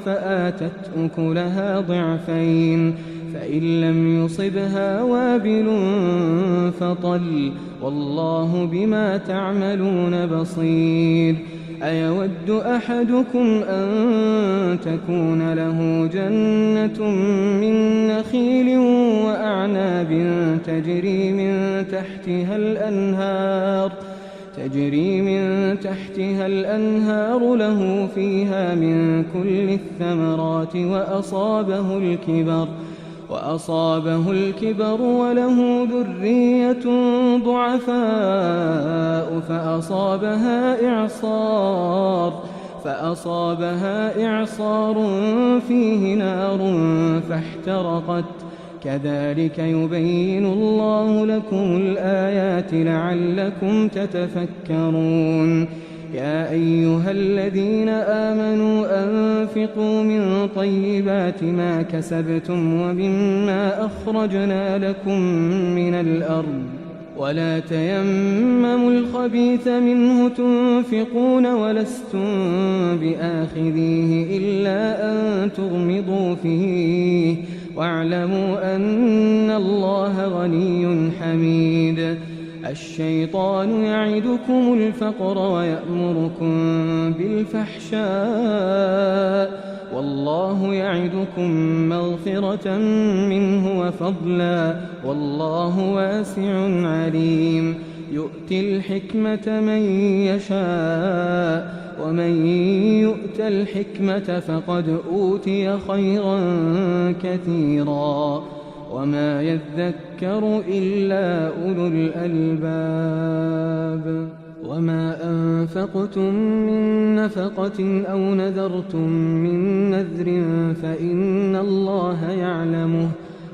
فآتت أكلها ضعفين فإن لم يصبها وابل فطل والله بما تعملون بصير أيود أحدكم أن تكون له جنة من نخيل وأعناب تجري من تحتها الأنهار له فيها من كل الثمرات وأصابه الكبر وله ذرية ضعفاء فأصابها إعصار فيه نار فاحترقت كذلك يبين الله لكم الآيات لعلكم تتفكرون يا أيها الذين آمنوا أنفقوا من طيبات ما كسبتم ومما أخرجنا لكم من الأرض ولا تيمموا الخبيث منه تنفقون ولستم بآخذيه إلا أن تغمضوا فيه واعلموا أن الله غني حميد الشيطان يعدكم الفقر ويأمركم بالفحشاء والله يعدكم مغفرة منه وفضلا والله واسع عليم يؤتي الحكمة من يشاء ومن يؤت الحكمة فقد أوتي خيرا كثيرا وما يذكر إلا أولو الألباب وما أنفقتم من نفقة أو نذرتم من نذر فإن الله يعلمه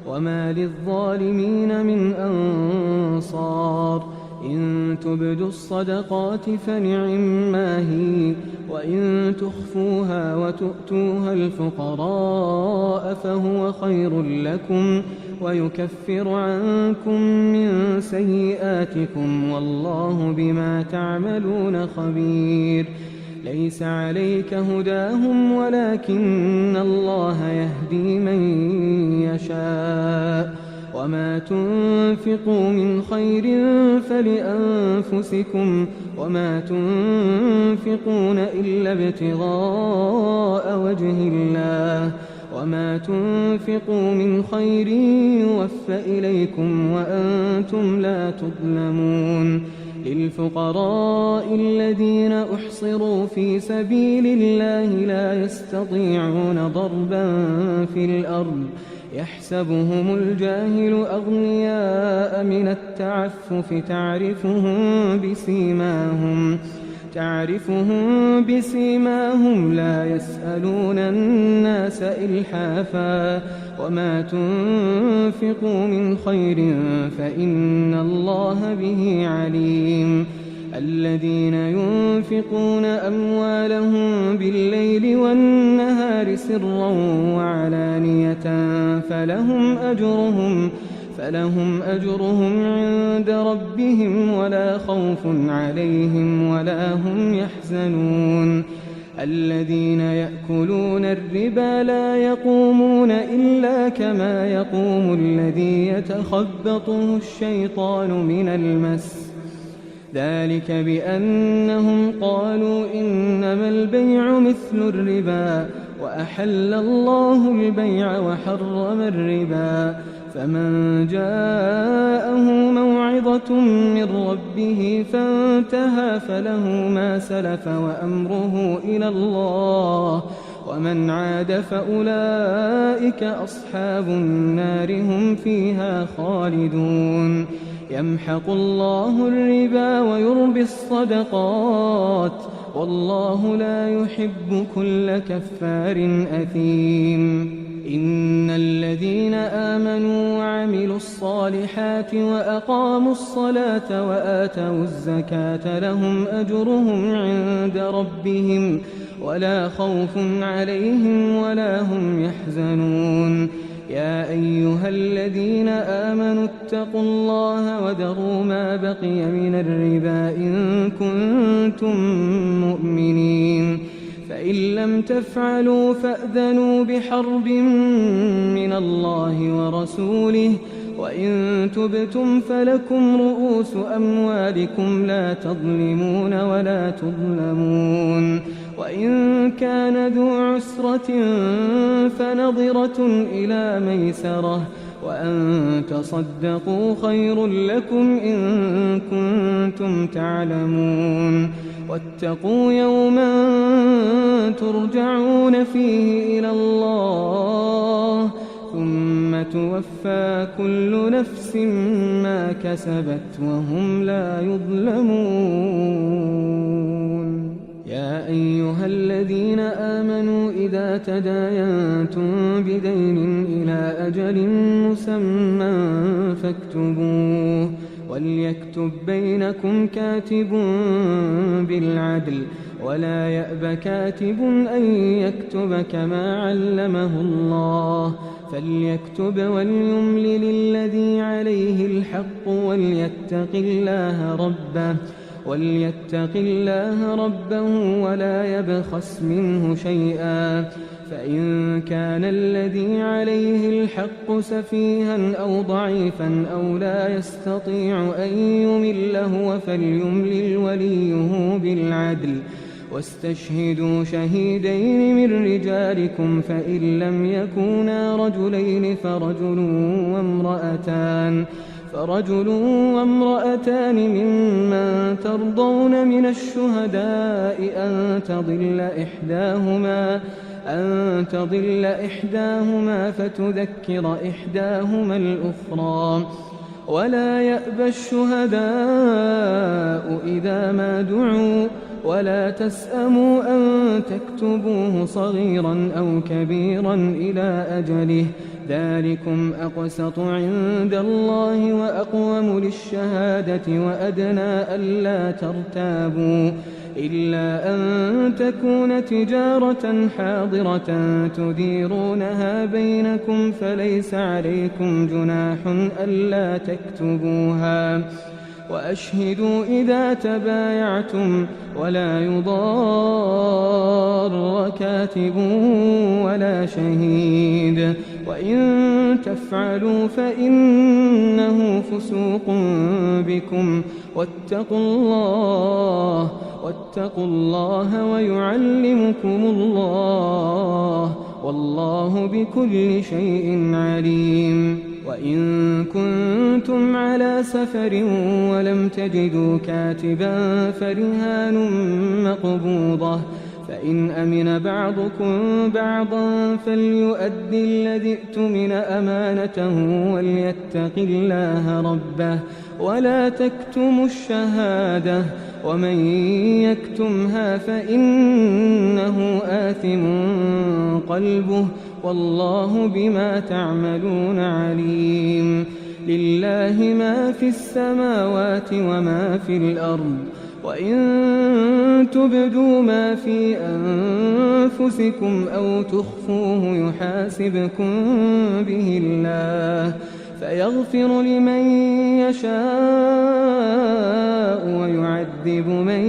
وما للظالمين من أنصار إن تبدوا الصدقات فنعما هي وإن تخفوها وتؤتوها الفقراء فهو خير لكم ويكفر عنكم من سيئاتكم والله بما تعملون خبير ليس عليك هداهم ولكن الله يهدي من يشاء وما تنفقوا من خير فلأنفسكم وما تنفقون إلا ابتغاء وجه الله وما تنفقوا من خير يوفى إليكم وأنتم لا تظلمون للفقراء الذين أحصروا في سبيل الله لا يستطيعون ضربا في الأرض يحسبهم الجاهل أغنياء من التعفف تعرفهم بسيماهم لا يسألون الناس إلحافا وما تنفقوا من خير فإن الله به عليم الذين ينفقون أموالهم بالليل والنهار سرا وعلانية فلهم أجرهم عند ربهم ولا خوف عليهم ولا هم يحزنون الذين يأكلون الربا لا يقومون إلا كما يقوم الذي يتخبطه الشيطان من المس ذلك بأنهم قالوا إنما البيع مثل الربا وأحل الله البيع وحرم الربا فمن جاءه موعظة من ربه فانتهى فله ما سلف وأمره إلى الله ومن عاد فأولئك أصحاب النار هم فيها خالدون يمحق الله الربا ويربي الصدقات والله لا يحب كل كفار أثيم. إن الذين آمنوا وعملوا الصالحات وأقاموا الصلاة وآتوا الزكاة لهم أجرهم عند ربهم ولا خوف عليهم ولا هم يحزنون. يا أيها الذين آمنوا اتقوا الله وذروا ما بقي من الربا إن كنتم مؤمنين، فإن لم تفعلوا فأذنوا بحرب من الله ورسوله، وإن تبتم فلكم رؤوس أموالكم لا تظلمون ولا تظلمون. وإن كان ذو عسرة فنظرة إلى ميسرة، وأن تصدقوا خير لكم إن كنتم تعلمون. واتقوا يوما ترجعون فيه إلى الله ثم توفى كل نفس ما كسبت وهم لا يظلمون. يا أيها الذين آمنوا إذا تداينتم بدين إلى أجل مسمى فاكتبوه، وليكتب بينكم كاتب بالعدل، ولا يأب كاتب أن يكتب كما علمه الله، فليكتب وليملل الذي عليه الحق وليتق الله ربه ولا يبخس منه شيئا، فإن كان الذي عليه الحق سفيها أو ضعيفا أو لا يستطيع أن يمل هو فليملل وليه بالعدل، واستشهدوا شهيدين من رجالكم، فإن لم يكونا رجلين فرجل وامرأتان ممن ترضون من الشهداء أن تضل إحداهما فتذكر إحداهما الأخرى، ولا يأبى الشهداء إذا ما دعوا، ولا تسأموا أن تكتبوه صغيرا أو كبيرا إلى أجله، ذلكم أقسط عند الله وأقوم للشهادة وأدنى ألا ترتابوا، إلا أن تكون تجارة حاضرة تديرونها بينكم فليس عليكم جناح ألا تكتبوها، وأشهدوا إذا تبايعتم، ولا يضار كاتب ولا شهيد، وإن تفعلوا فإنه فسوق بكم، واتقوا الله ويعلمكم الله، والله بكل شيء عليم. وإن كنتم على سفر ولم تجدوا كاتبا فرهان مقبوضة، فإن أمن بعضكم بعضا فليؤدي الذي اؤتمن أمانته وليتق الله ربه ولا تكتموا الشهادة، ومن يكتمها فإنه آثم قلبه، والله بما تعملون عليم. لله ما في السماوات وما في الأرض، وإن تبدوا ما في أنفسكم أو تخفوه يحاسبكم به الله، فيغفر لمن يشاء ويعذب من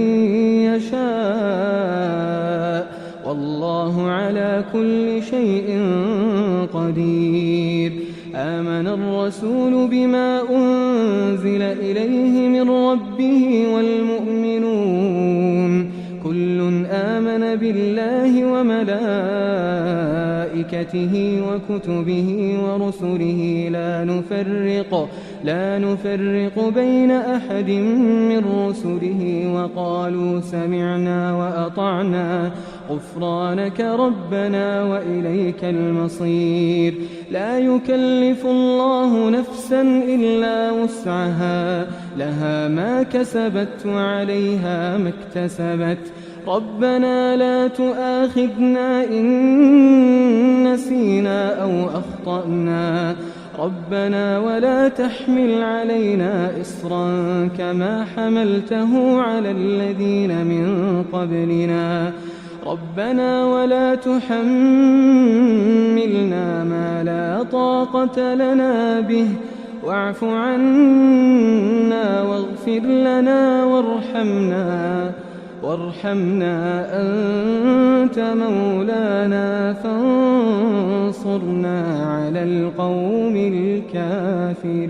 يشاء، والله على كل شيء قدير. آمن الرسول بما أنزل إليه من ربه والمؤمنون كل آمن بالله وملائكته وكتبه ورسله لا نفرق بين أحد من رسله، وقالوا سمعنا وأطعنا غفرانك ربنا وإليك المصير. لا يكلف الله نفسا إلا وسعها، لها ما كسبت وعليها ما اكتسبت. ربنا لا تؤاخذنا إن نسينا أو أخطأنا ربنا ولا تحمل علينا إصرا كما حملته على الذين من قبلنا ربنا ولا تحملنا ما لا طاقة لنا به واعف عنا واغفر لنا وارحمنا أنت مولانا فانصرنا على القوم الكافرين.